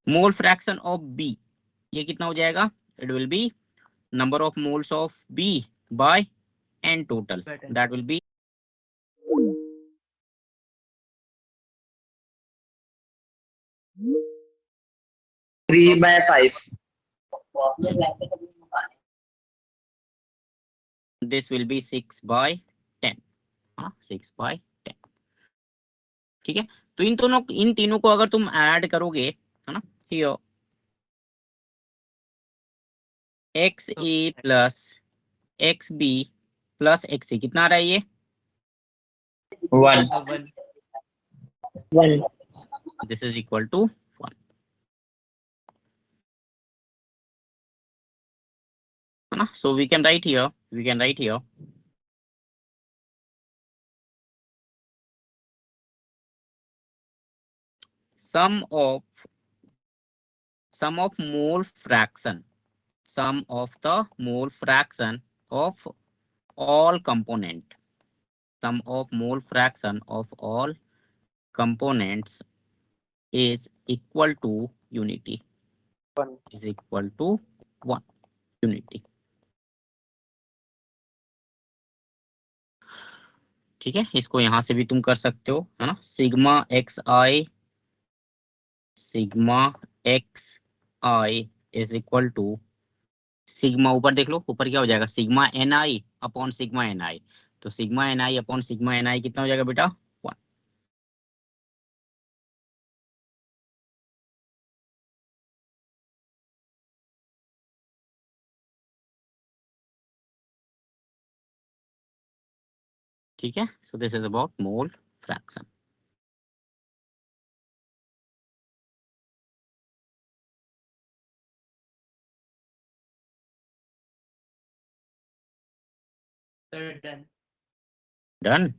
mole fraction of B, ये कितना हो जाएगा? It will be number of moles of B by n total. By 10. That will be 3/5. this will be 6 by 10. 6 by 10. ठीक है. तो इन तीनों को अगर तुम ऐड करोगे, है ना, here XA plus XB plus XC कितना आ रहा है ये? 1. 1. This is equal to 1. है ना. So we can write here sum of mole fraction, sum of the mole fraction of all component, sum of mole fraction of all components is equal to unity, 1. is equal to 1 unity. ठीक है. इसको यहां से भी तुम कर सकते हो, है ना. Sigma x i is equal to sigma, ऊपर देख लो, ऊपर क्या हो जाएगा? Sigma n i upon sigma n i. तो sigma n i upon sigma n i कितना हो जाएगा बेटा? 1. ठीक है. So this is about mole fraction. Sir, done. Done.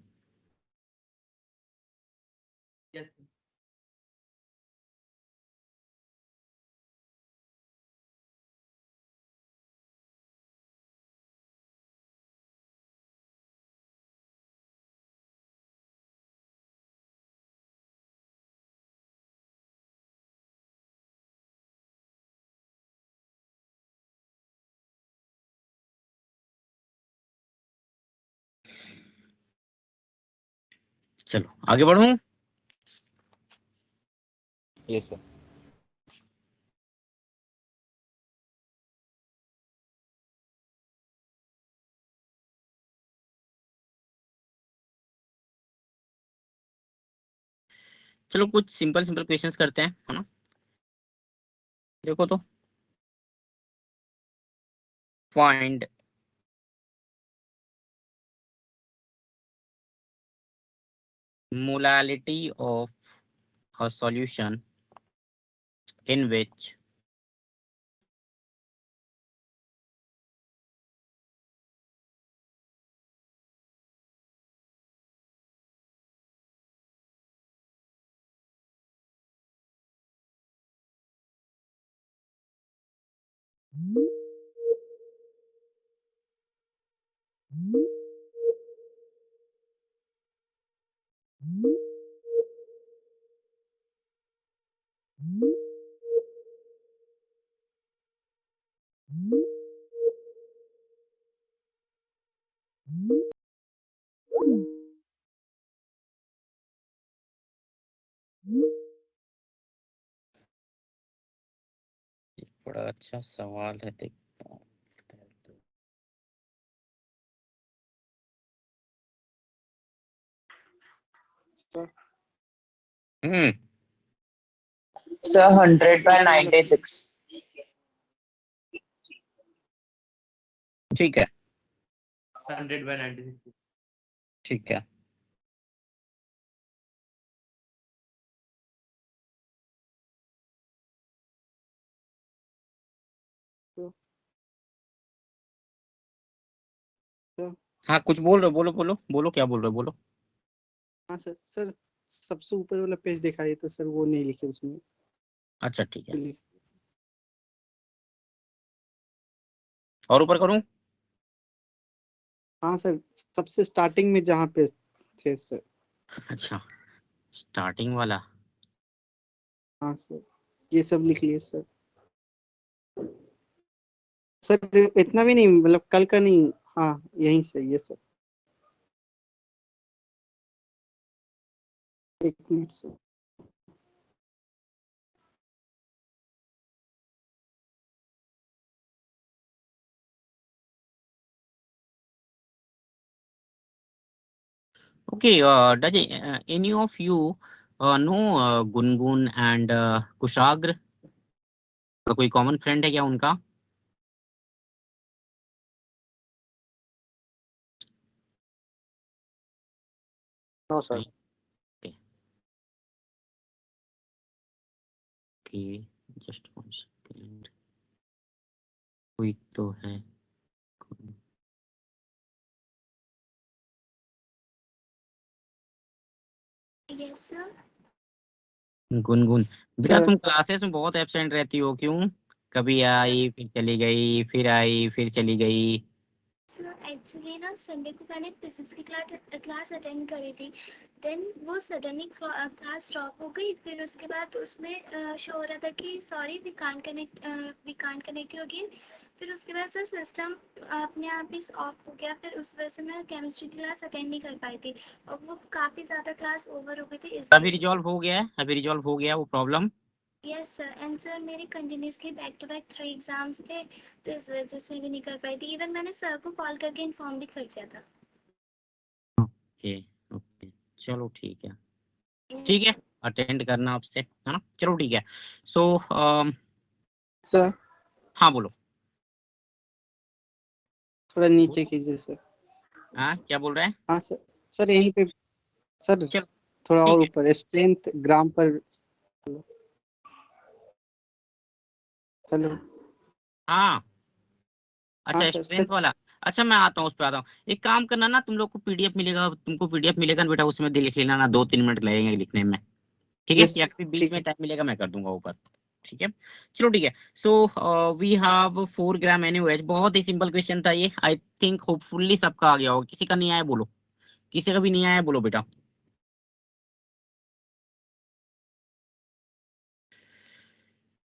Yes, sir. चलो आगे बढ़ूं। Yes sir. चलो कुछ सिंपल सिंपल क्वेश्चंस करते हैं, है ना। देखो तो, find molality of a solution in which बड़ा अच्छा सवाल है, देखता हूँ। हम्म, Sir, 100/96. ठीक है 100/96. ठीक है। हाँ कुछ बोल रहे हो, बोलो बोलो बोलो, क्या बोल रहे हो बोलो। हाँ सर, सर सबसे ऊपर वाला पेज दिखाइए तो सर वो नहीं लिखे उसमें। अच्छा ठीक है, और ऊपर करूं। हाँ सर, सबसे स्टार्टिंग में जहाँ पे थे सर। अच्छा स्टार्टिंग वाला, हाँ सर, ये सब लिख लिए सर। सर इतना भी नहीं, मतलब कल का नहीं। हाँ यहीं से, ये सर। एक minute sir. okay, does any of you know Gungun and Kushagra का कोई कॉमन फ्रेंड है क्या उनका। No sir. Okay just one second, कोई तो है। Yes sir. गुनगुन बेटा सर तुम क्लासेस में बहुत एब्सेंट रहती हो, क्यों। कभी आई फिर चली गई, फिर आई फिर चली गई। सर एक्चुअली ना संडे को मैंने फिजिक्स की क्लास अटेंड करी थी। देन वो सडनली क्लास ड्रॉप हो गई। फिर उसके बाद उसमें शो हो रहा था कि sorry we can't connect you again. फिर उसके बाद सर सिस्टम अपने आप ही ऑफ हो गया। फिर उस वजह से मैं केमिस्ट्री की क्लास अटेंड नहीं कर पाई थी और वो काफ़ी ज़्यादा क्लास ओवर हो गई थी इस अभी रिजॉल्व हो गया है, अभी रिजॉल्व हो गया वो problem. Yes sir. And sir मेरे continuously back to back 3 exams थे तो इस वजह से भी नहीं कर पाई थी। इवन मैंने सर को कॉल करके इन्फॉर्म भी कर दिया था। ओके ओके चलो ठीक है, ठीक है अटेंड करना आपसे, है ना। चलो ठीक है। सो सर हाँ बोलो। थोड़ा नीचे कीजिए सर। हाँ क्या बोल रहे हैं। हाँ सर, सर यहीं पे सर, चलो थोड़ा ठीक और है। ऊपर स्ट्रेंथ ग्राम पर। हेलो। हाँ हाँ अच्छा सर स्ट्रेंथ सर। वाला। अच्छा मैं आता हूँ उस पे आता हूँ। एक काम करना ना, तुम लोग को पीडीएफ मिलेगा, तुमको पीडीएफ मिलेगा ना बेटा, उसमें लिख लेना ना, 2-3 मिनट लगेंगे लिखने में। ठीक है, यस या फिर बीच ठीक में है। टाइम मिलेगा मैं कर दूंगा ऊपर। ठीक है चलो ठीक है। So we have 4 gram NaOH. बहुत ही सिंपल क्वेश्चन था ये, आई थिंक होपफुली सबका आ गया होगा। किसी का नहीं आया बोलो, किसी का भी नहीं आया बोलो बेटा।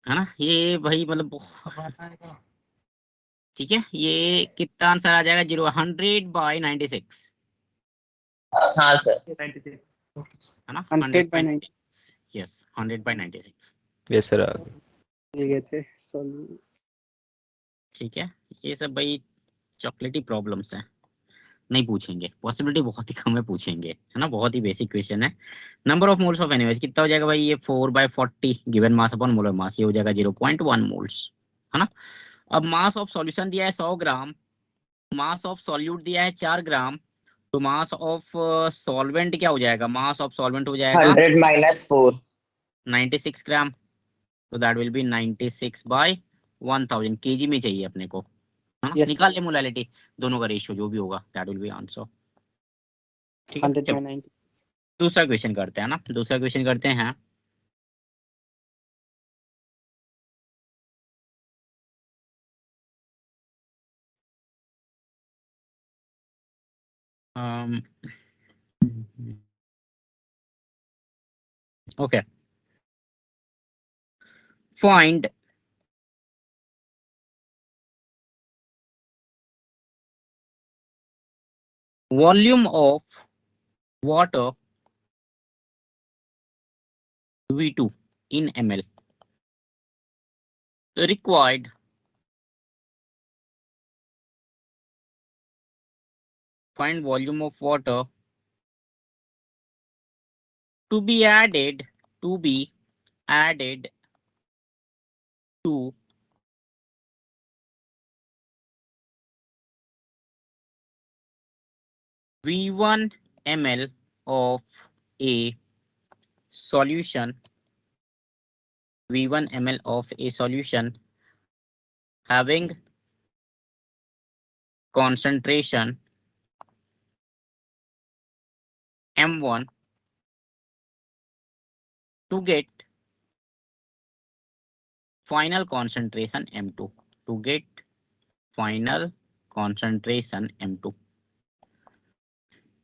है ना, ये भाई मतलब ठीक है। ये कितना आंसर आ जाएगा, 100/96। हाँ सर। 96. है ना 100/96 यस 100/96 यस सर आ गया। मिल गए थे सॉल्यूशन। ठीक है, ये सब भाई चॉकलेटी प्रॉब्लम्स हैं, नहीं पूछेंगे, पॉसिबिलिटी बहुत ही कम है पूछेंगे, है ना, बहुत ही बेसिक क्वेश्चन है। Number of moles of NH कितना हो जाएगा भाई, ये 4/40 गिवन मास अपॉन मोलर मास, ये हो जाएगा 0.1 मोल्स, है ना। अब मास ऑफ सॉल्यूशन दिया है 100 ग्राम, मास ऑफ सॉल्यूट दिया है 4 ग्राम, तो मास ऑफ सॉल्वेंट क्या हो जाएगा, मास ऑफ सॉल्वेंट हो जाएगा 100 minus 4. 96 ग्राम, तो दैट विल बी 96/1000 केजी में चाहिए अपने को, है ना। Yes, निकाल ले मोलालिटी, दोनों का रेशियो जो भी होगा दैट विल बी आंसर। ठीक है, चलो 100/90। दूसरा क्वेश्चन करते हैं ना, दूसरा क्वेश्चन करते हैं। Okay, find volume of water V2 in ml required find volume of water to be added to V1 ml of a solution, V1 ml of a solution having concentration M1 to get final concentration M2, to get final concentration M2।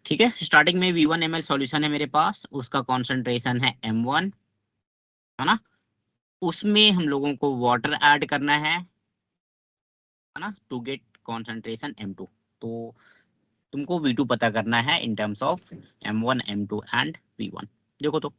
ठीक है, स्टार्टिंग में V1 ml सॉल्यूशन है मेरे पास, उसका कॉन्सेंट्रेशन है M1, है ना, उसमें हम लोगों को वाटर ऐड करना है ना, टू गेट कॉन्सेंट्रेशन M2। तो तुमको V2 पता करना है in terms of M1 M2 and V1। देखो तो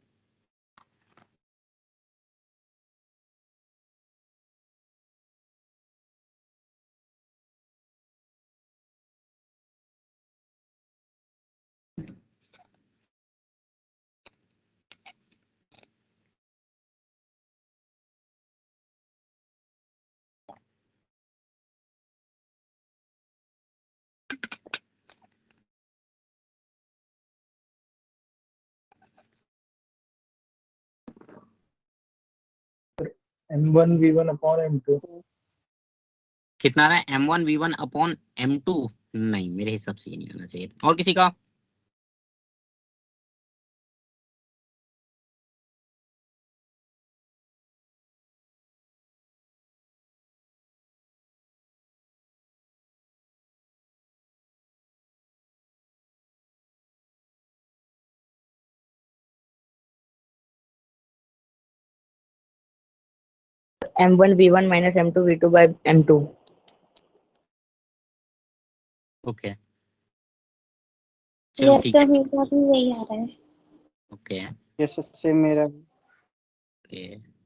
M1 V1 upon M2 कितना आ रहा है, M1 V1 अपॉन M2, नहीं मेरे हिसाब से ये नहीं होना चाहिए। और किसी का M1 V1 minus M2 V2 by M2। Okay चलो यस ठीक सर, है, मेरा भी यही आ रहा है। ओके यस से मेरा ओके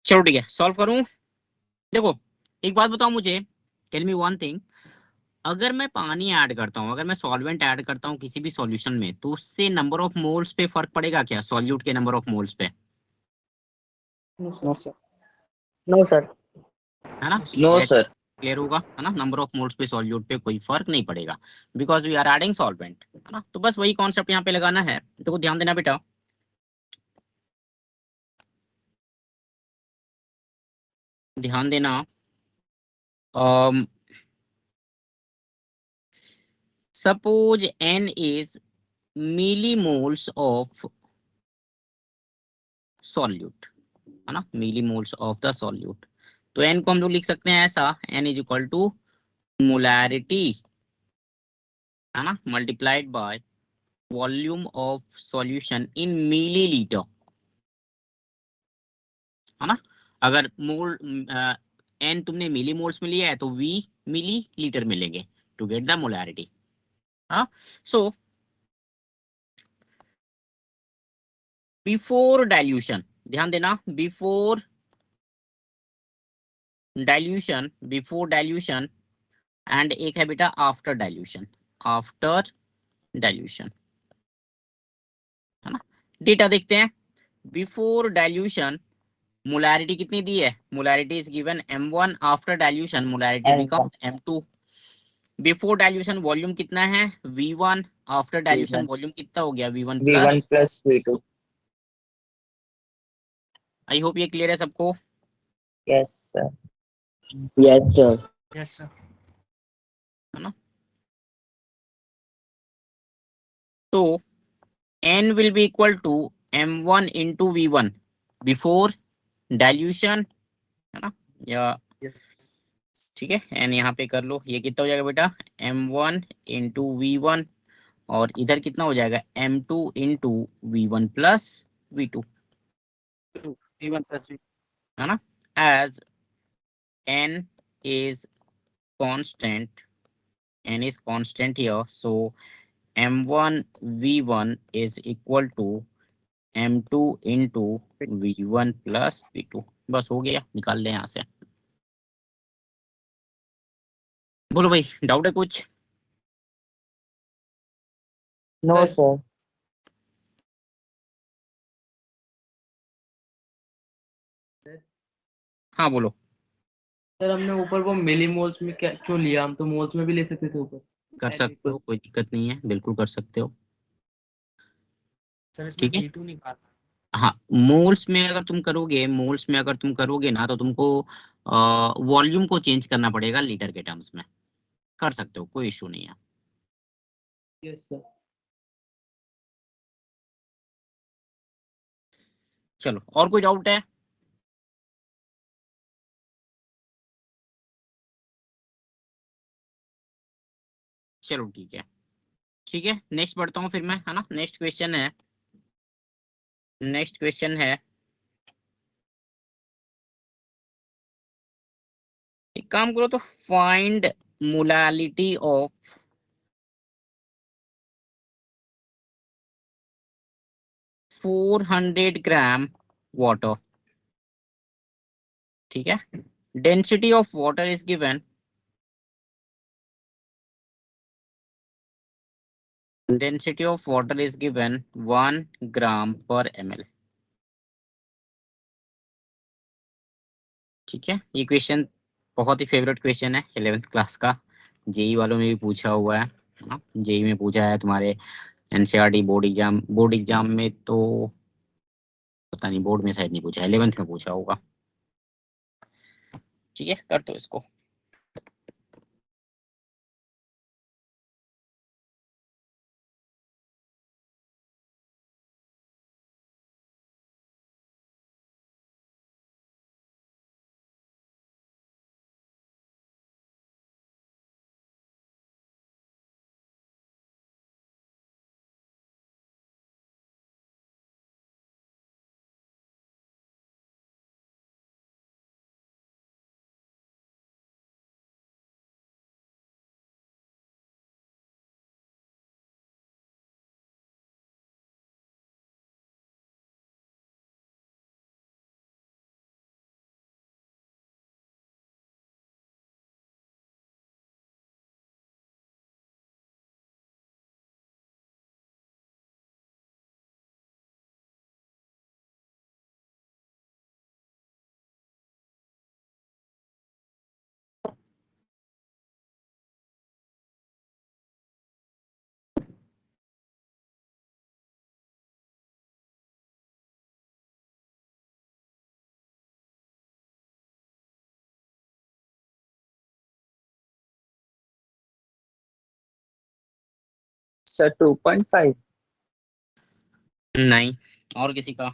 चलो ठीक है, सॉल्व करूं। देखो एक बात बताओ मुझे, टेल मी वन थिंग, अगर मैं पानी ऐड करता हूँ, अगर मैं सॉल्वेंट ऐड करता हूँ किसी भी सॉल्यूशन में, तो उससे नंबर ऑफ मोल्स पे फर्क पड़ेगा क्या, सॉल्यूट के नंबर ऑफ मोल्स पे, नो सर। No sir. है ना, No, sir. क्लियर होगा, है ना, नंबर ऑफ मोल्स पे सॉल्यूट पे कोई फर्क नहीं पड़ेगा, because we are adding solvent, है ना। तो बस वही कॉन्सेप्ट यहाँ पे लगाना है, तो ध्यान देना बेटा। ध्यान देना, suppose n is millimoles of solute, है ना, मिलीमोल्स ऑफ द सॉल्यूट। तो एन को हम लोग लिख सकते हैं ऐसा, n is equal to molarity, है ना, multiplied by volume of solution in millilitre, है ना। अगर मोल एन तुमने मिली मोल्स में लिया है तो वी मिली लीटर मिलेंगे टू गेट द मोलैरिटी। हाँ, सो बिफोर डाइल्यूशन, ध्यान देना, बिफोर डाइल्यूशन एंड एक है बेटा आफ्टर डाइल्यूशन, आफ्टर डाइल्यूशन, है ना। डेटा देखते हैं। बिफोर डाइल्यूशन मोलैरिटी कितनी दी है, molarity is given m1, after dilution molarity becomes m2। Before dilution volume कितना है v1, आफ्टर डाइल्यूशन वॉल्यूम कितना हो गया v1 V1 plus. plus V2. I hope ये क्लियर है सबको। Yes, sir. Yes, sir. Yes, sir. है ना, तो n will be equal to m1 into v1 before dilution, है ना, या ठीक है, n यहाँ पे कर लो, ये कितना हो जाएगा बेटा m1 into v1, और इधर कितना हो जाएगा m2 into v1 plus v2, V1 plus V2. है ना। As n is constant, n is constant here, so m1 v1 is equal to m2 into v1 plus v2। बस हो गया, निकाल ले यहाँ से। बोलो भाई, डाउट है कुछ? No, sir. हाँ बोलो। सर हमने ऊपर वो मिली मोल्स में क्या क्यों लिया, हम तो मोल्स में भी ले सकते थे ऊपर। कर सकते हो, कोई दिक्कत नहीं है, बिल्कुल कर सकते हो। सर इसमें ठीक है, V2 निकालना। हाँ, मोल्स में अगर तुम करोगे, मोल्स में अगर तुम करोगे ना तो तुमको वॉल्यूम को चेंज करना पड़ेगा लीटर के टर्म्स में। कर सकते हो, कोई इशू नहीं है। Yes sir. चलो, और कोई डाउट है? चलो ठीक है, ठीक है, नेक्स्ट बढ़ता हूँ फिर मैं, है ना। नेक्स्ट क्वेश्चन है, नेक्स्ट क्वेश्चन है, एक काम करो तो find molality of 400 gram water. ठीक है, density of water is given, density of water is given 1 ग्राम पर ml। ठीक है, ये क्वेश्चन बहुत ही फेवरेट क्वेश्चन है 11th क्लास का, जेई वालों में भी पूछा हुआ है ना। जेई में पूछा है, तुम्हारे एनसीईआरटी बोर्ड एग्जाम में तो पता नहीं, बोर्ड में शायद नहीं पूछा, 11th में पूछा होगा। ठीक है, कर दो इसको। Sir, 2.5. नहीं, और किसी का?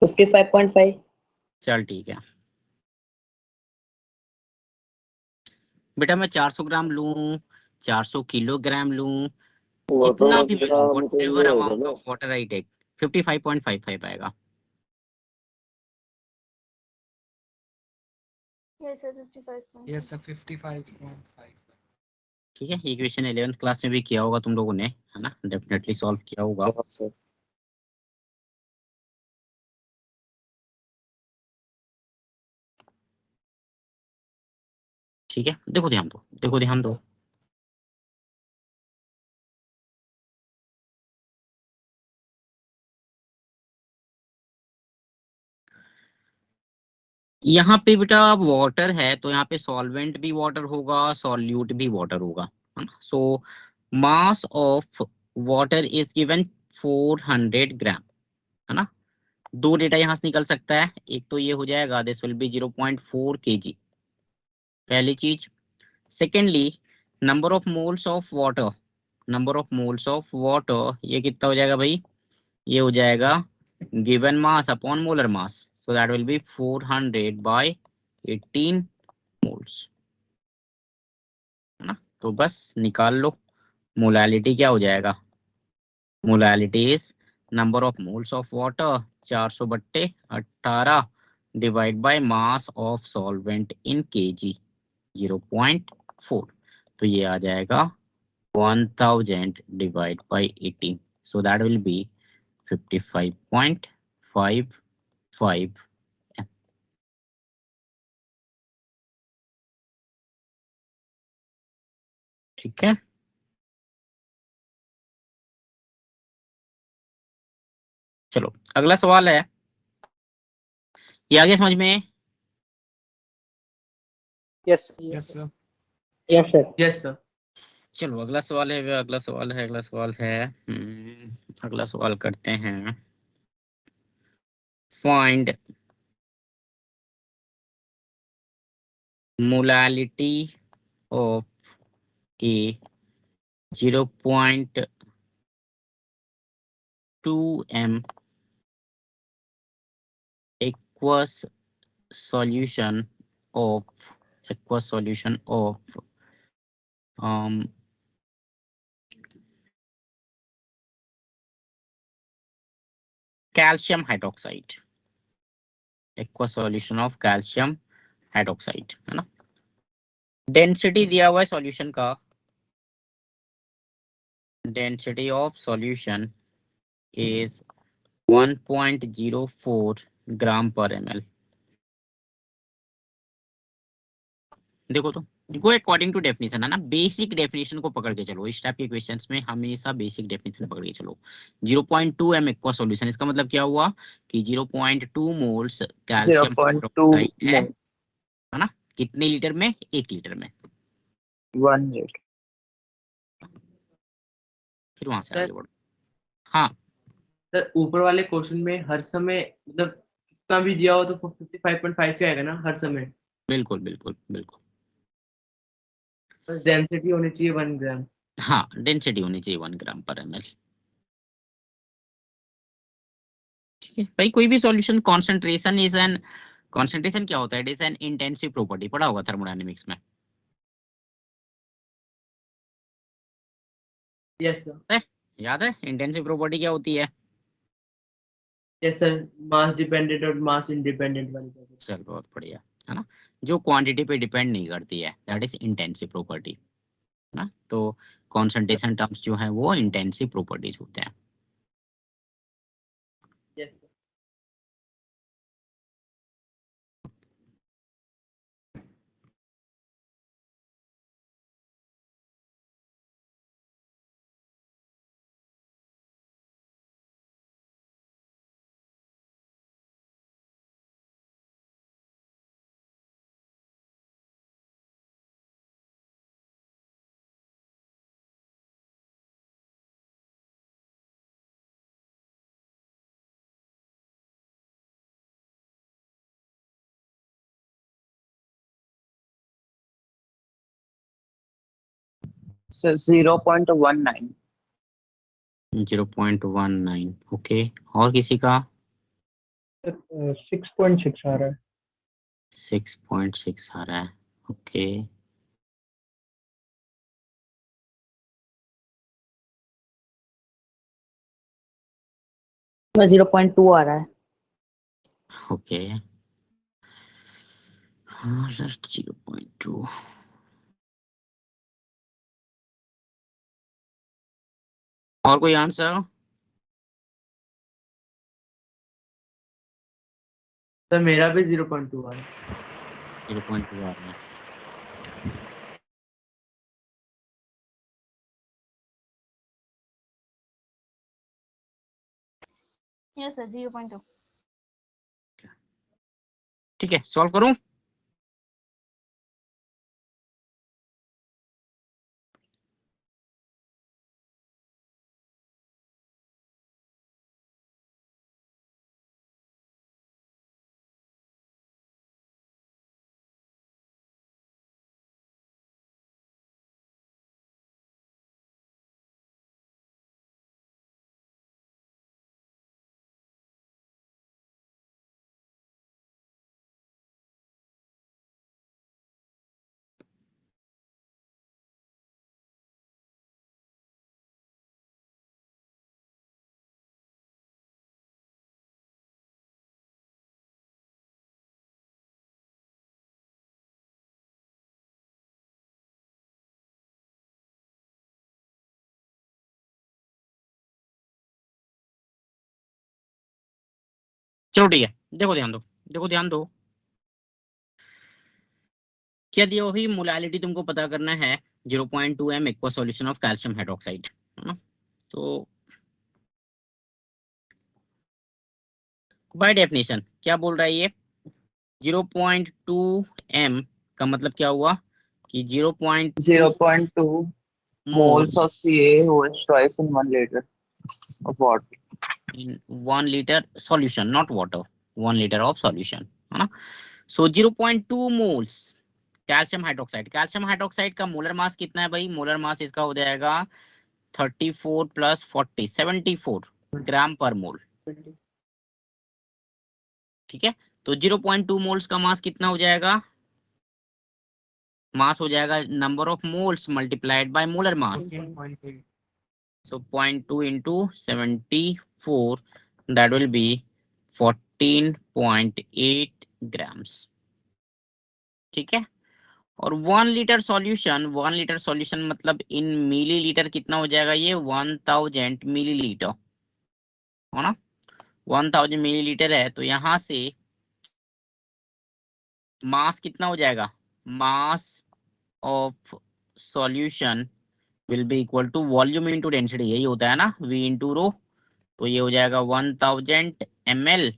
55.5. चल ठीक है बेटा, मैं 400 ग्राम लूं, 400 किलोग्राम लूं, वो तो जितना भी मैं लूं, उसका वट मतलब एवर ये होगा अमाउंट ना। ऑफ वाटर आई टेक, 55.55 आएगा। Yes sir 55.5। ठीक है, ये क्वेश्चन 11th क्लास में भी किया होगा तुम लोगों ने, है ना, डेफिनेटली सॉल्व किया होगा। हाँ सर। ठीक है, देखो ध्यान दो, देखो ध्यान दो। यहाँ पे बेटा वाटर है तो यहाँ पे सॉल्वेंट भी वाटर होगा, सॉल्यूट भी वाटर होगा, है ना। So mass of water is given 400 gram, है ना। दो डेटा यहाँ से निकल सकता है, एक तो ये हो जाएगा दिस विल बी 0.4 kg, पहली चीज। Secondly number of moles of water, number of moles of water ये कितना हो जाएगा भाई, ये हो जाएगा given mass upon molar mass, so that will be 400 by 18 moles, है ना। तो बस निकाल लो मोलैलिटी क्या हो जाएगा, molality is number of moles of water 400/18 divide by mass of solvent in KG 0.4, तो ये आ जाएगा 1000 divide by 18, so that will B 55.55। ठीक है, चलो अगला सवाल है, ये आ गया समझ में? Yes yes sir. Yes, sir. Yes sir. चलो अगला सवाल है, अगला सवाल है, अगला सवाल है, अगला सवाल करते हैं। Find molality of A 0.2 m aqueous solution of um, calcium hydroxide, aqueous solution of calcium hydroxide, है ना। डेंसिटी दिया हुआ है सॉल्यूशन का, डेंसिटी ऑफ सॉल्यूशन इज 1.04 ग्राम पर ml। देखो तो, गो अकॉर्डिंग टू डेफिनेशन, है ना, बेसिक डेफिनेशन को पकड़ के चलो, इस टाइप के क्वेश्चंस में हमेशा बेसिक डेफिनेशन पकड़ के चलो। 0.2 m एक्वा सॉल्यूशन, इसका मतलब क्या हुआ कि 0.2 मोल्स कैल्शियम 0.2 हाइड्रोक्साइड है mol, ना, कितने लीटर में, 1 लीटर में। 1 liter। फिर वहां से सर आगे बढ़ो। हाँ सर ऊपर वाले क्वेश्चन में हर समय मतलब कितना भी दिया हो तो 55.5 ही आएगा ना हर समय। बिल्कुल बिल्कुल बिल्कुल, बस डेंसिटी होनी चाहिए 1 ग्राम। हाँ डेंसिटी होनी चाहिए 1 ग्राम पर ml। ठीक है भाई, कोई भी solution concentration is an, concentration क्या होता है, it is an intensive property, पढ़ा होगा थर्मोडायनेमिक्स में। Yes sir. है? याद है इंटेंसिव प्रॉपर्टी क्या होती है? यस सर, मास डिपेंडेंट और मास इंडिपेंडेंट वाली बात। चल बहुत बढ़िया, है ना, जो क्वांटिटी पे डिपेंड नहीं करती है, दैट इज इंटेंसिव प्रॉपर्टी, है ना। तो कॉन्सेंट्रेशन टर्म्स जो है वो इंटेंसिव प्रॉपर्टीज होते हैं। Yes sir. So 0.19। 0.19 ओके। और किसी का 6.6 आ रहा है। 6.6 आ रहा है ओके। मैं 0.2 आ रहा है। ओके हाँ 0.2। और कोई आंसर? सर मेरा भी 0.2 आ रहा है। 0.2 आ रहा है। Yes sir 0.2। ठीक है सॉल्व करूं? चलो ठीक है देखो ध्यान दो, देखो ध्यान दो। क्या दिया हुई मोलालिटी तुमको पता करना है 0.2 m aqua solution of calcium hydroxide, है ना? तो बाय डेफिनेशन क्या बोल रहा है ये 0.2 m का मतलब क्या हुआ कि 0.2 0.2 moles moles of CaOH twice in 1 liter of water. in 1 liter solution, not water, 1 liter of solution, है ना? सो 0.2 moles calcium hydroxide. Calcium hydroxide का मोलर मास कितना है भाई? मोलर मास इसका हो जाएगा 34 प्लस 40 74 ग्राम पर मोल। ठीक है तो 0.2 मोल्स का मास कितना हो जाएगा? मास हो जाएगा number of moles multiplied by molar mass. So 0.2 into 74 that will B 14.8 grams. ठीक है और 1 लीटर सॉल्यूशन, 1 लीटर सॉल्यूशन मतलब इन मिलीलीटर कितना हो जाएगा? ये 1000 मिलीलीटर, है ना? 1000 मिलीलीटर है तो यहां से मास कितना हो जाएगा? Mass of solution will be equal to volume into density, यही होता है ना, v इंटू रो। तो ये हो जाएगा 1000 ml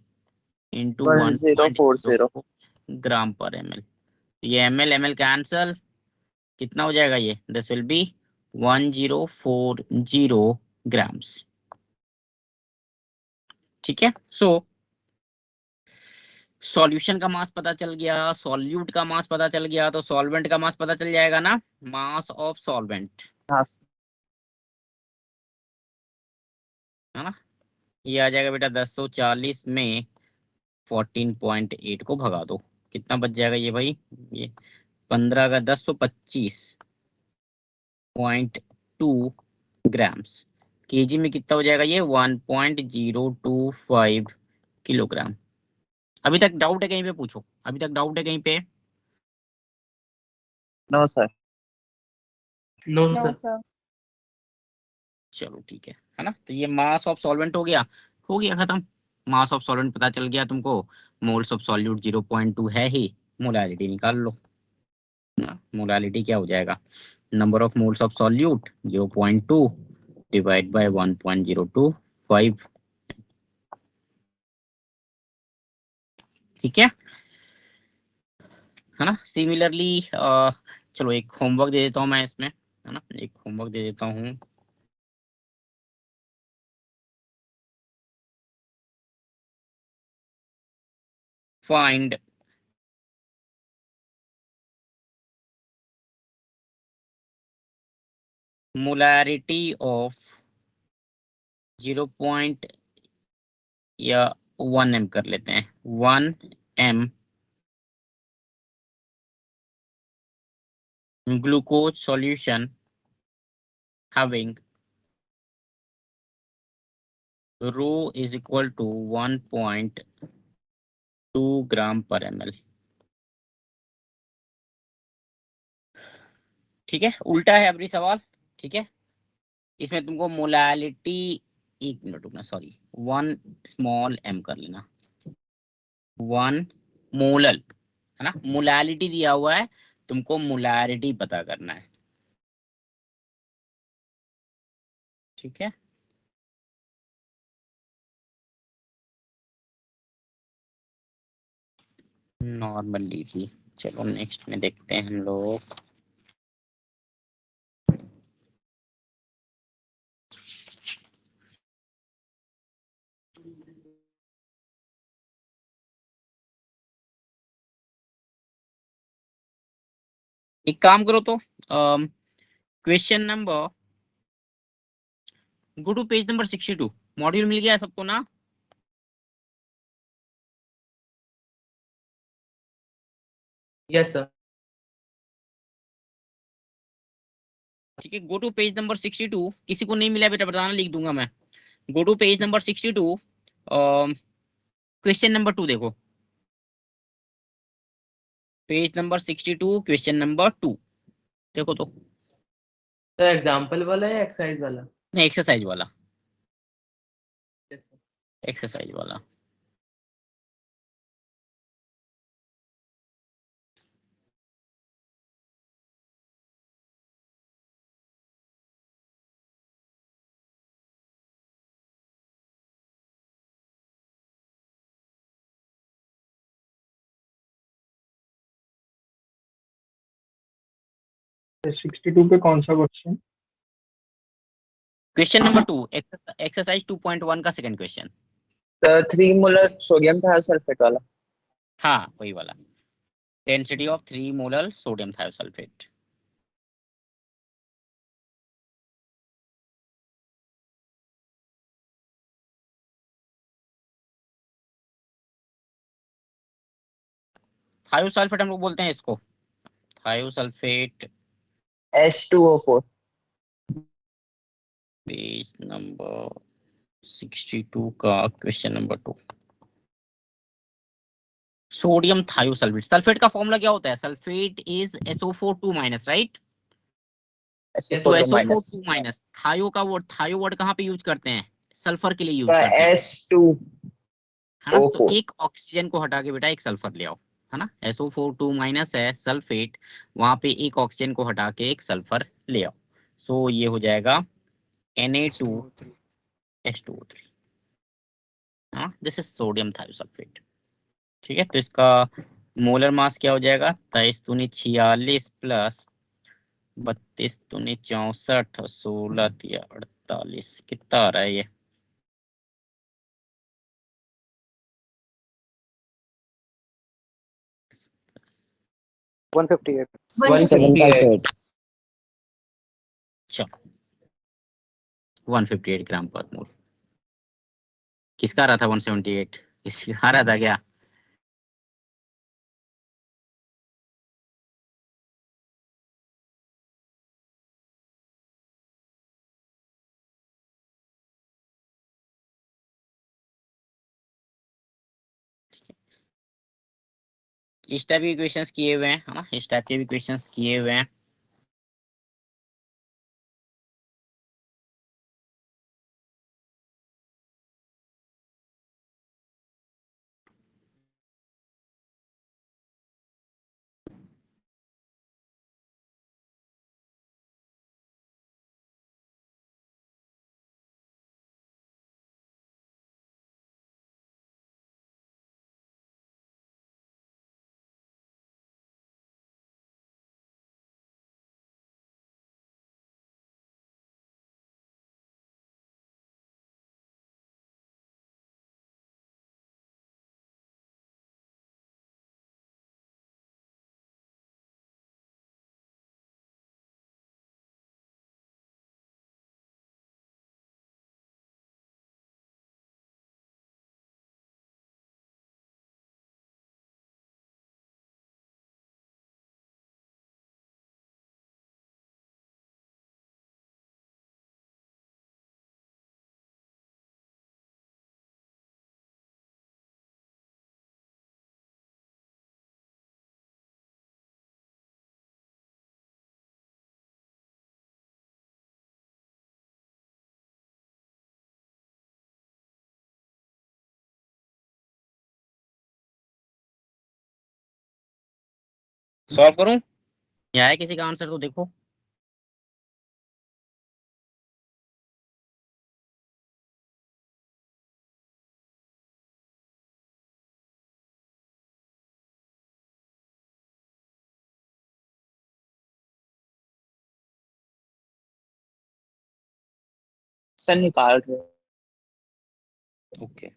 इंटू 1040. 1.04 ग्राम पर ml। ये ml कैंसल, कितना हो जाएगा ये? This will B 1040 grams. ठीक है सो सॉल्यूशन का मास पता चल गया, सॉल्यूट का मास पता चल गया, तो सॉल्वेंट का मास पता चल जाएगा ना, मास ऑफ सॉल्वेंट, हाँ है ना? ये आ जाएगा बेटा 1040 में 14.8 को भगा दो, कितना बच जाएगा ये भाई? ये 15 का 1025.2 ग्राम्स। केजी में कितना हो जाएगा ये? 1.025 किलोग्राम। अभी तक डाउट है कहीं पे? पूछो, अभी तक डाउट है कहीं पे? no sir. No no sir. Sir. चलो ठीक है ना? तो ये मास ऑफ सॉल्वेंट हो गया खत्म। मास ऑफ सॉल्वेंट पता चल गया तुमको, मोल्स ऑफ सॉल्यूट 0.2 है ही, मोलालिटी निकाल लो ना। मोलालिटी क्या हो जाएगा? Number of moles of solute 0.2 divide by 1.025। ठीक है ना? सिमिलरली चलो एक होमवर्क दे देता हूं मैं इसमें, है ना? एक होमवर्क दे देता हूं। Find molarity of 0. या 1 m कर लेते हैं, 1 m glucose solution having rho is equal to 1.2 gram per ml। ठीक है, उल्टा है अभी सवाल। ठीक है, इसमें तुमको मोलालिटी, 1 मिनट रुकना, सॉरी, 1 स्मॉल m कर लेना, 1 मोलल, है ना। मोलालिटी दिया हुआ है, तुमको मोलारिटी पता करना है। ठीक है, नॉर्मल लीजिए। चलो नेक्स्ट में देखते हैं हम लोग। एक काम करो तो, question number, go to page number 62। Module मिल गया है सबको ना? Yes sir. ठीक है, गो टू पेज नंबर 62। किसी को नहीं मिला बेटा बताना, लिख दूंगा मैं। Go to page number 62, question number 2 देखो। पेज नंबर 62, क्वेश्चन नंबर 2 देखो तो। तो एग्जाम्पल वाला है एक्सरसाइज वाला? नहीं, एक्सरसाइज वाला, यस सर। एक्सरसाइज वाला। तो 62 पे कौन सा क्वेश्चन? क्वेश्चन नंबर 2, एक्सरसाइज 2.1 का second question. 3 molar sodium thiosulphate वाला। हाँ वही वाला, density of 3 molar sodium thiosulphate. Thiosulphate हम लोग बोलते हैं इसको, थायोसल्फेट। H2O4। पेज नंबर 62 का question number 2। Sodium thiosulphate, sulphate का फॉर्मूला क्या होता है? Sulphate is SO4 2-, right? तो SO4 2-, थायो का वर्ड, थायो वर्ड कहाँ पे यूज करते हैं? सल्फर के लिए यूज करते हैं, S2O4। है ना। तो एक ऑक्सीजन को हटा के बेटा एक सल्फर ले आओ, है ना। SO4 2- है सल्फेट, वहां पे एक ऑक्सीजन को हटा के एक सल्फर ले आओ। सो ये हो जाएगा Na2H2O3। हाँ, दिस इज सोडियम थायोसल्फेट। ठीक है, तो इसका मोलर मास क्या हो जाएगा? 23 दूनी 46 प्लस 32 दूनी 64 और 16 तिया 48। कितना आ रहा है ये? 158। 158। चलो, 158 ग्राम पर मोल। किसका आ रहा था 178? किसी आ रहा था क्या? इस टाइप के क्वेश्चंस किए हुए हैं, है ना, इस टाइप के भी क्वेश्चंस किए हुए हैं। सॉल्व करूं या है किसी का आंसर तो देखो। सर निकाल रहे हो। ओके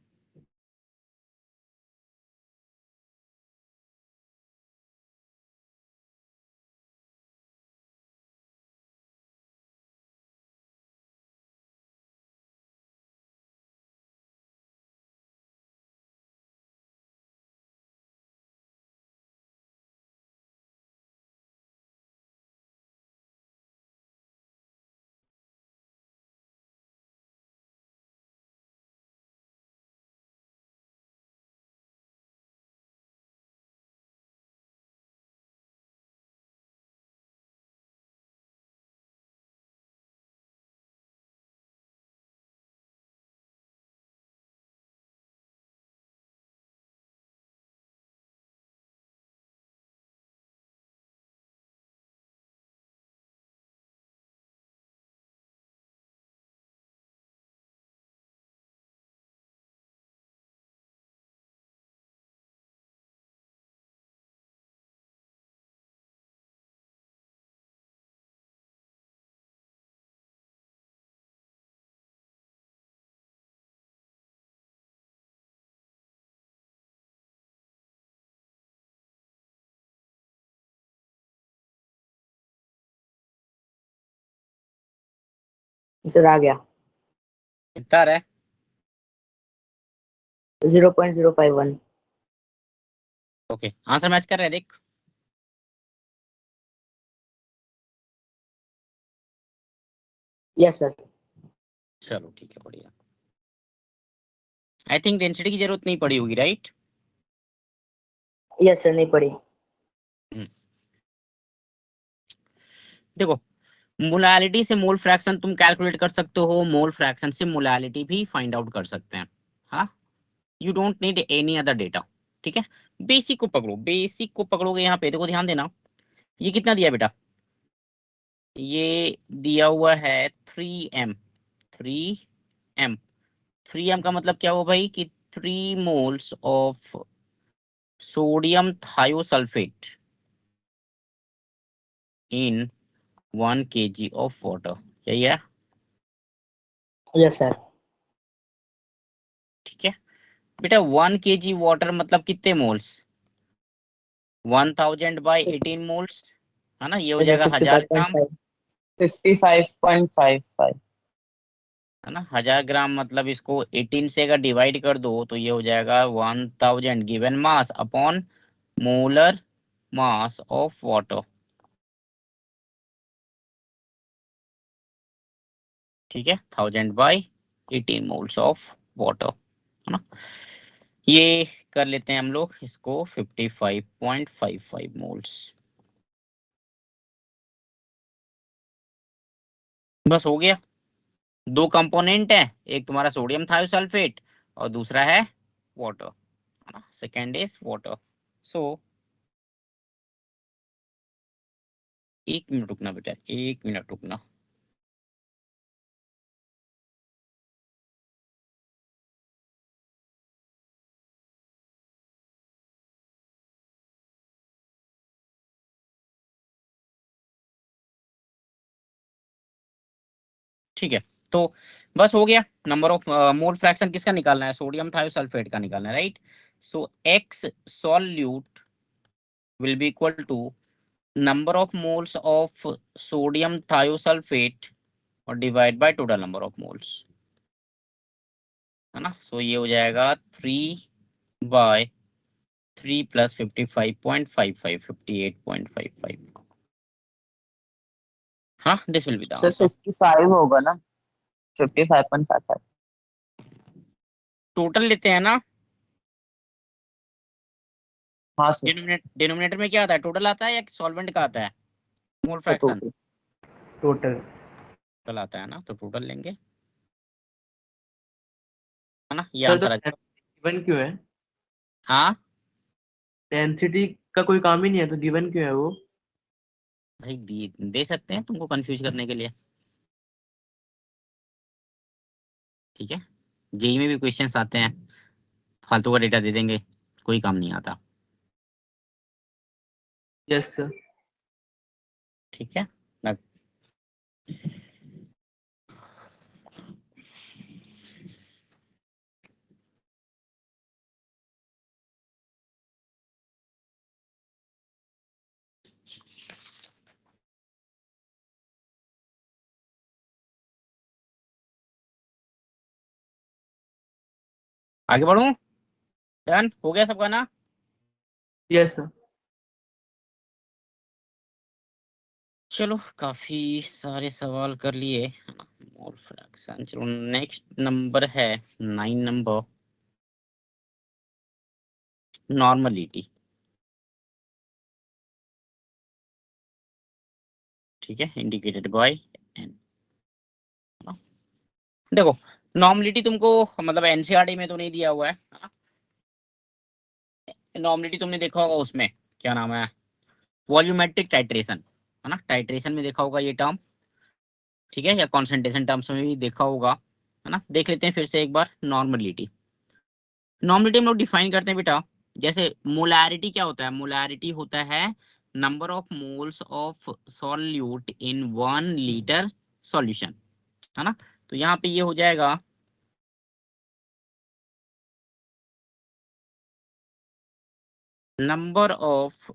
सर आ गया। कितना आ रहा है? 0.051। ओके आंसर मैच कर रहे हैं देख। Yes sir. चलो ठीक है बढ़िया। आई थिंक डेंसिटी की जरूरत नहीं पड़ी होगी राइट। यस सर नहीं पड़ी। देखो मोलालिटी से मोल फ्रैक्शन तुम कैलकुलेट कर सकते हो, मोल फ्रैक्शन से मोलालिटी भी फाइंड आउट कर सकते हैं। हाँ you don't need any other data. ठीक है बेसिक को पकड़ो, बेसिक को पकड़ोगे यहाँ पे। देखो ध्यान देना ये कितना दिया बेटा, ये दिया हुआ है 3m। 3m 3m का मतलब क्या हुआ भाई कि 3 moles of sodium thiosulphate in 1 kg of water. यही है यस सर। ठीक है बेटा। 1 kg वाटर मतलब कितने मोल्स, 1000 बाई 18 मोल्स है ना, ये हो जाएगा 1000 ग्राम 55.5। 55.55। है ना। 1000 ग्राम मतलब इसको 18 से अगर डिवाइड कर दो तो ये हो जाएगा 1000 given mass upon molar mass of water. ठीक है 1000 बाई 18 मोल्स ऑफ वाटर है ना। ये कर लेते हैं हम लोग इसको 55.55 मोल्स। बस हो गया। दो कंपोनेंट है, एक तुम्हारा सोडियम थायोसल्फेट और दूसरा है वाटर है ना, सेकेंड इज वाटर। सो एक मिनट रुकना बेटा, एक मिनट रुकना। ठीक है तो बस हो गया। नंबर ऑफ मोल फ्रैक्शन किसका निकालना है, सोडियम थायोसल्फेट का निकालना है right. So x solute will be equal to number of moles of sodium thiosulphate और divide by total number of moles है ना। सो ये हो जाएगा 3/3 प्लस 55.55 58.55। हाँ this will be the sir answer. 55 होगा ना, 55.55। टोटल लेते हैं ना, हाँ सर। डिनोमिनेटर में क्या आता है, टोटल आता है या सॉल्वेंट का आता है, mole fraction total. Total. Total आता है ना, तो टोटल लेंगे है ना, ये सर तो आंसर आ जाएगा। गिवन क्यों है, हाँ डेंसिटी का कोई काम ही नहीं है तो गिवन क्यों है वो? भाई दे सकते हैं तुमको कंफ्यूज करने के लिए, ठीक है। जेई में भी क्वेश्चंस आते हैं, फालतू का डेटा दे देंगे, कोई काम नहीं आता, यस सर। ठीक है। आगे बढ़ूं? डन हो गया सबका ना? Yes sir. चलो काफी सारे सवाल कर लिए, मोल फ्रैक्शन। चलो नेक्स्ट नंबर है 9 नंबर, नॉर्मलिटी, ठीक है, इंडिकेटेड बाय एन। देखो नॉर्मलिटी तुमको मतलब एनसीईआरटी में तो नहीं दिया हुआ है, नॉर्मलिटी तुमने देखा होगा उसमें, क्या नाम है, वॉल्यूमेट्रिक टाइट्रेशन, है ना, टाइट्रेशन में देखा होगा ये टर्म, ठीक है, या कॉन्सेंट्रेशन टर्म्स में भी देखा होगा, है ना। देख लेते हैं फिर से एक बार नॉर्मलिटी। नॉर्मलिटी हम लोग डिफाइन करते हैं बेटा, जैसे मोलैरिटी क्या होता है, मोलैरिटी होता है number of moles of solute in 1 litre solution, है ना। तो यहाँ पे ये हो जाएगा number of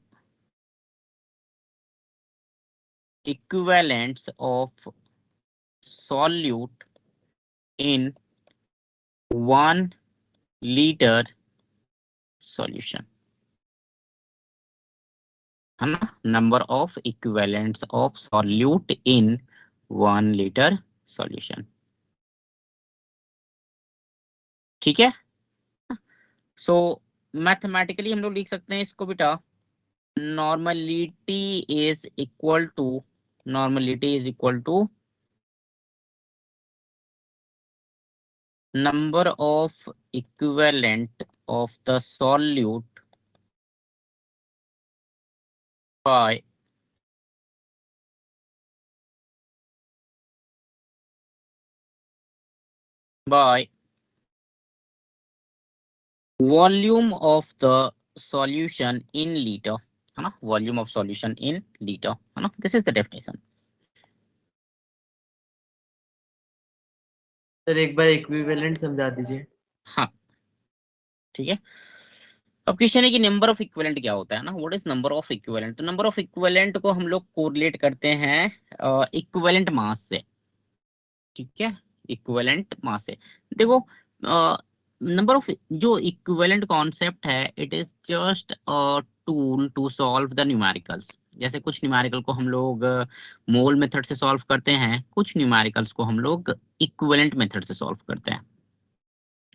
equivalents of solute in 1 litre solution, है ना, number of equivalents of solute in 1 litre solution, ठीक है। सो मैथमेटिकली हम लोग लिख सकते हैं इसको बेटा, normality is equal to, normality is equal to number of equivalent of the solute by volume of the solution in liter, है ना, volume of solution in liter, है ना, this is the definition। Sir एक बार इक्विवेलेंट समझा दीजिए। हाँ ठीक है। अब क्वेश्चन है कि नंबर ऑफ इक्विवेलेंट क्या होता है ना, what is number of equivalent. तो नंबर ऑफ इक्विवेलेंट को हम लोग कोरिलेट करते हैं इक्विवेलेंट मास से, ठीक है, इक्विवेलेंट मास से। देखो नंबर ऑफ, जो इक्विवेलेंट कॉन्सेप्ट है, it is just a tool to solve the numericals. जैसे कुछ न्यूमेरिकल को हम लोग मोल मेथड से सॉल्व करते हैं, कुछ न्यूमेरिकल्स को हम लोग इक्विवेलेंट मेथड से सॉल्व करते हैं,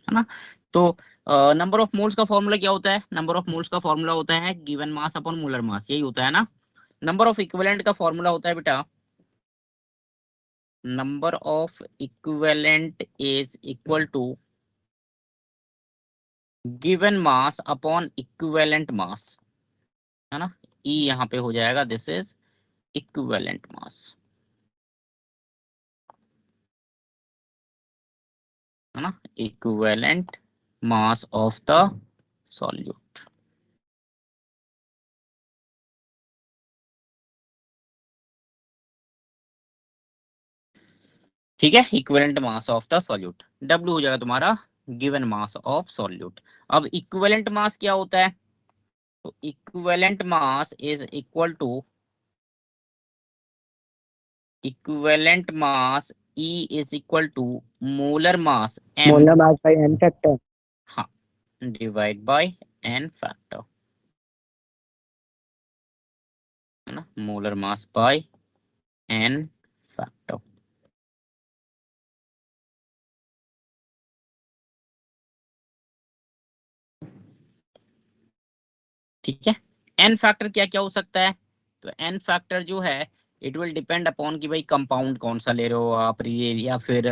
है ना। तो नंबर ऑफ मोल्स का फॉर्मूला क्या होता है, नंबर ऑफ मोल्स का फॉर्मूला होता है given mass upon molar mass, यही होता है ना। नंबर ऑफ इक्विवेलेंट का फॉर्मूला होता है बेटा, number of equivalent is equal to given mass upon equivalent mass, है ना। ई यहाँ पे हो जाएगा, दिस इज इक्विवेलेंट मास, है ना, equivalent mass of the solute. ठीक है, equivalent mass of the solute, W हो जाएगा तुम्हारा गिवन मास ऑफ सॉल्यूट। अब इक्विवेलेंट मास क्या होता है, तो equivalent mass is equal to equivalent mass E is equal to molar mass M, molar mass by n factor. हाँ, डिवाइड बाय n फैक्टर, है ना, molar mass by n factor. ठीक है, n फैक्टर क्या क्या हो सकता है, तो n फैक्टर जो है इट विल डिपेंड अपॉन कि भाई कंपाउंड कौन सा ले रहे हो आप, या फिर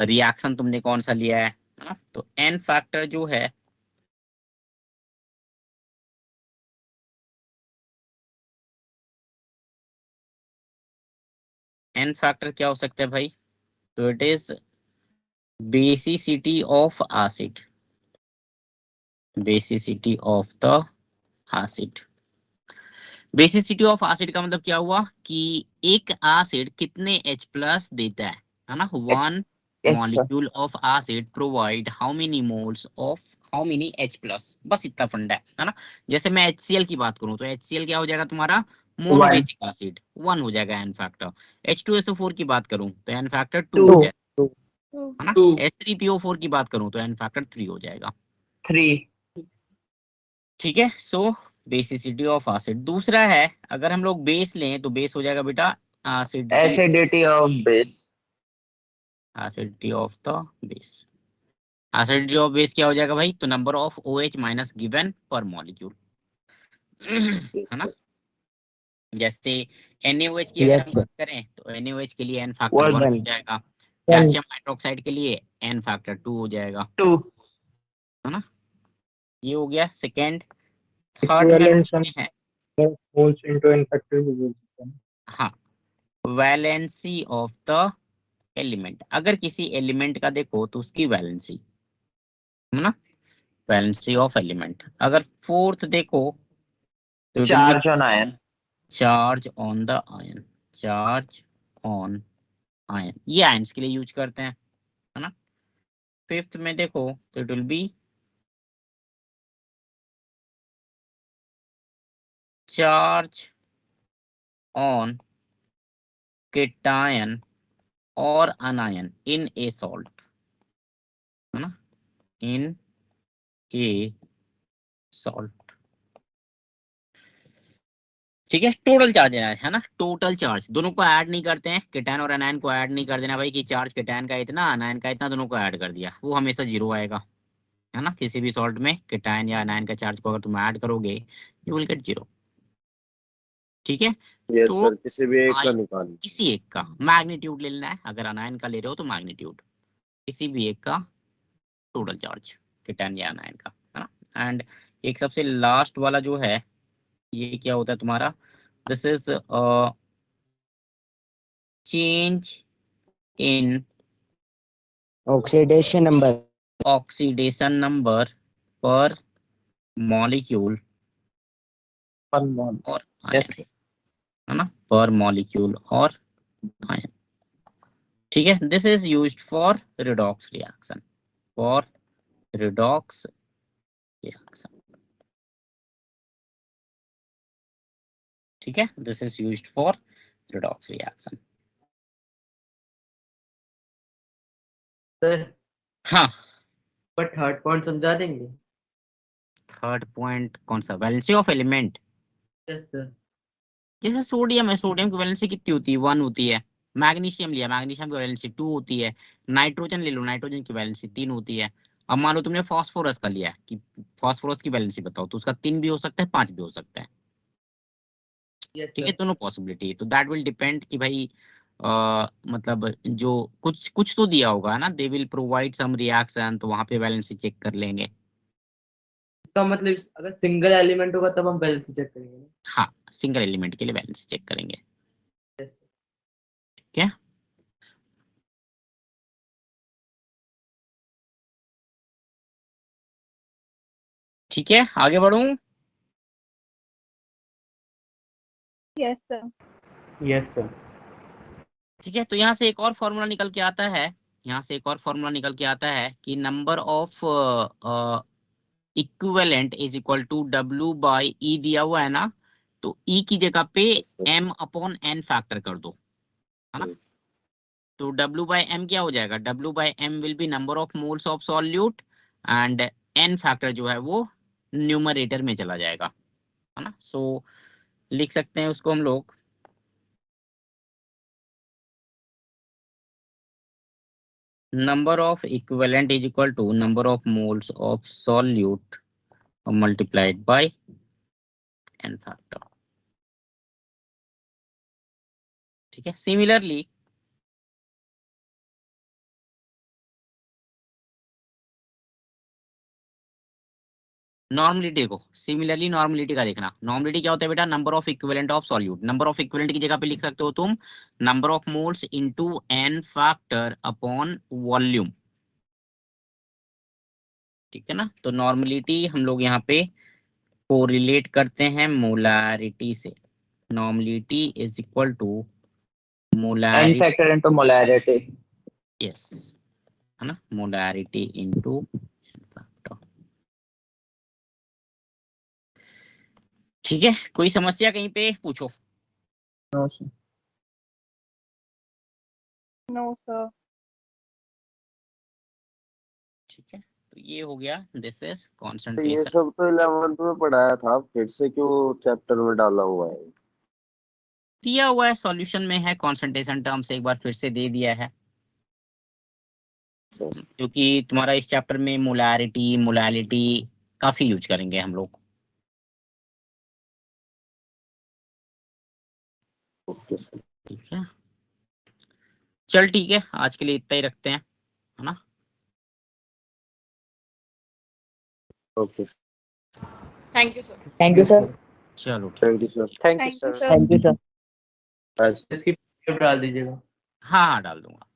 रिएक्शन तुमने कौन सा लिया है ना। तो n फैक्टर जो है एन फैक्टर क्या हो सकता है भाई? तो it is basicity of acid, basicity of the acid. Basicity of acid का मतलब क्या हुआ कि एक एसिड कितने H प्लस देता है ना? One Yes, sir. Molecule of acid provide how many moles of how many H plus, बस इतना फंडा है ना? जैसे मैं HCl की बात करूं तो HCl क्या हो जाएगा तुम्हारा? मोनोबेसिक एसिड, 1 हो जाएगा एन फैक्टर। H2SO4 की बात करूं तो एन फैक्टर 2 हो जाएगा, है ना? 2 H3PO4 की बात करूं तो एन फैक्टर 3 हो जाएगा। 3. ठीक है, सो बेसिसिटी ऑफ एसिड। दूसरा है, अगर हम लोग बेस लें तो बेस हो जाएगा बेटा acidity, Acidity of base. Acidity of the base. Acidity of base क्या हो जाएगा भाई? तो number of OH minus given पर मॉलिक्यूल, है ना? जैसे NaOH की अगर Yes, हम sir. बात करें तो NaOH के लिए एन फैक्टर 1 हो 1. जाएगा, कैल्शियम हाइड्रोक्साइड के लिए एन फैक्टर 2 हो जाएगा, 2. है ना? ये हो गया सेकेंड। थर्ड में Equivalent लोग हैं, moles into n factor भी बोल सकते हैं। हाँ, वैलेंसी ऑफ द एलिमेंट। अगर किसी एलिमेंट का देखो तो उसकी वैलेंसी, है ना? Valency of element. अगर फोर्थ देखो तो it will B Charge on ion. Charge on the ion, charge on ion, ये आयंस के लिए यूज करते हैं, है ना? फिफ्थ में देखो तो it will B charge on cation और अनायन इन ए सॉल्ट, है ना? इन ए सॉल्ट। ठीक है, टोटल चार्ज है ना? टोटल चार्ज दोनों को ऐड नहीं करते हैं, केटायन और अनायन को ऐड नहीं कर देना भाई कि चार्ज केटायन का इतना अनायन का इतना, दोनों को ऐड कर दिया, वो हमेशा जीरो आएगा, है ना? किसी भी सॉल्ट में केटायन या अनायन का चार्ज को अगर तुम ऐड करोगे यू विल गेट जीरो। ठीक है, यस तो सर, किसी भी एक का निकाल। किसी एक का मैग्नीट्यूड ले लेना है, अगर अनायन का ले रहे हो तो मैग्नीट्यूड, किसी भी एक का टोटल चार्ज केटायन या अनायन का, है ना? एंड एक सबसे लास्ट वाला जो है ये क्या होता है तुम्हारा? This is change in Oxidation number. Oxidation number पर मॉलिक्यूल Unknown. और Yes, आयन, sir. है ना? पर मॉलिक्यूल और आयन। ठीक है, this is used for redox reaction, for redox reaction. ठीक है, this is used for redox reaction. Sir हाँ, पर थर्ड पॉइंट समझा देंगे? थर्ड पॉइंट कौन सा? Valency of element. Yes sir. जैसे सोडियम है, सोडियम की वैलेंसी कितनी होती है? 1 होती है। मैग्नीशियम लिया, मैग्नीशियम की वैलेंसी 2 होती है। नाइट्रोजन ले लो, नाइट्रोजन की वैलेंसी 3 होती है। अब मान लो तुमने फास्फोरस का लिया है कि फास्फोरस की वैलेंसी बताओ, तो उसका 3 भी हो सकता है, 5 भी हो सकता है। यस ठीक है, सर। दोनों पॉसिबिलिटी है, तो दैट विल डिपेंड कि भाई मतलब जो कुछ कुछ तो दिया होगा, है ना? They will provide some reaction, तो वहां पे वैलेंसी चेक कर लेंगे। इसका मतलब अगर सिंगल एलिमेंट होगा तब हम बैलेंस चेक करेंगे ना? हाँ, सिंगल एलिमेंट के लिए वैलेंसी चेक करेंगे। Yes sir. ठीक है, ठीक है, आगे बढ़ूं? Yes, sir. Yes sir. ठीक है, तो यहाँ से एक और फॉर्मूला निकल के आता है, यहाँ से एक और फॉर्मूला निकल के आता है कि number of equivalent is equal to W by E दिया हुआ है ना, तो E की जगह पे M अपॉन N फैक्टर कर दो, है ना? तो W बाई M क्या हो जाएगा? W by M will be number of moles of solute and N factor जो है वो न्यूमरेटर में चला जाएगा, है ना? सो लिख सकते हैं उसको हम लोग number of equivalent is equal to number of moles of solute multiplied by n factor। ठीक है, सिमिलरली नॉर्मलिटी को सिमिलरली नॉर्मलिटी का देखना। नॉर्मलिटी क्या होता है बेटा? Number of equivalent of solute. Number of equivalent की जगह पे लिख सकते हो तुम number of moles into n factor upon volume. ठीक है ना? तो नॉर्मलिटी हम लोग यहाँ पे कोरिलेट करते हैं मोलारिटी से। Normality is equal to n molarity, factor into molarity. Yes, है ना, मोलारिटी इनटू फैक्टर। ठीक है, कोई समस्या कहीं पे पूछो। No, sir. No, sir. ठीक है, तो ये हो गया, दिस इज तो ये कॉन्सेंट्रेशन। सब तो 11th में पढ़ाया था, फिर से क्यों चैप्टर में डाला हुआ है? दिया हुआ है सॉल्यूशन में है, कॉन्सेंट्रेशन टर्म्स एक बार फिर से दे दिया है, क्योंकि तुम्हारा इस चैप्टर में मोलारिटी मोलालिटी काफी यूज करेंगे हम लोग। ओके ठीक है, चल ठीक है, आज के लिए इतना ही रखते हैं, है ना। Okay, Thank you, sir. Thank you, sir. चलो ठीक, thank you sir. Thank you Thank you, sir. sir. Thank you, sir. इसकी PDF डाल दीजिएगा। हाँ हाँ डाल दूंगा।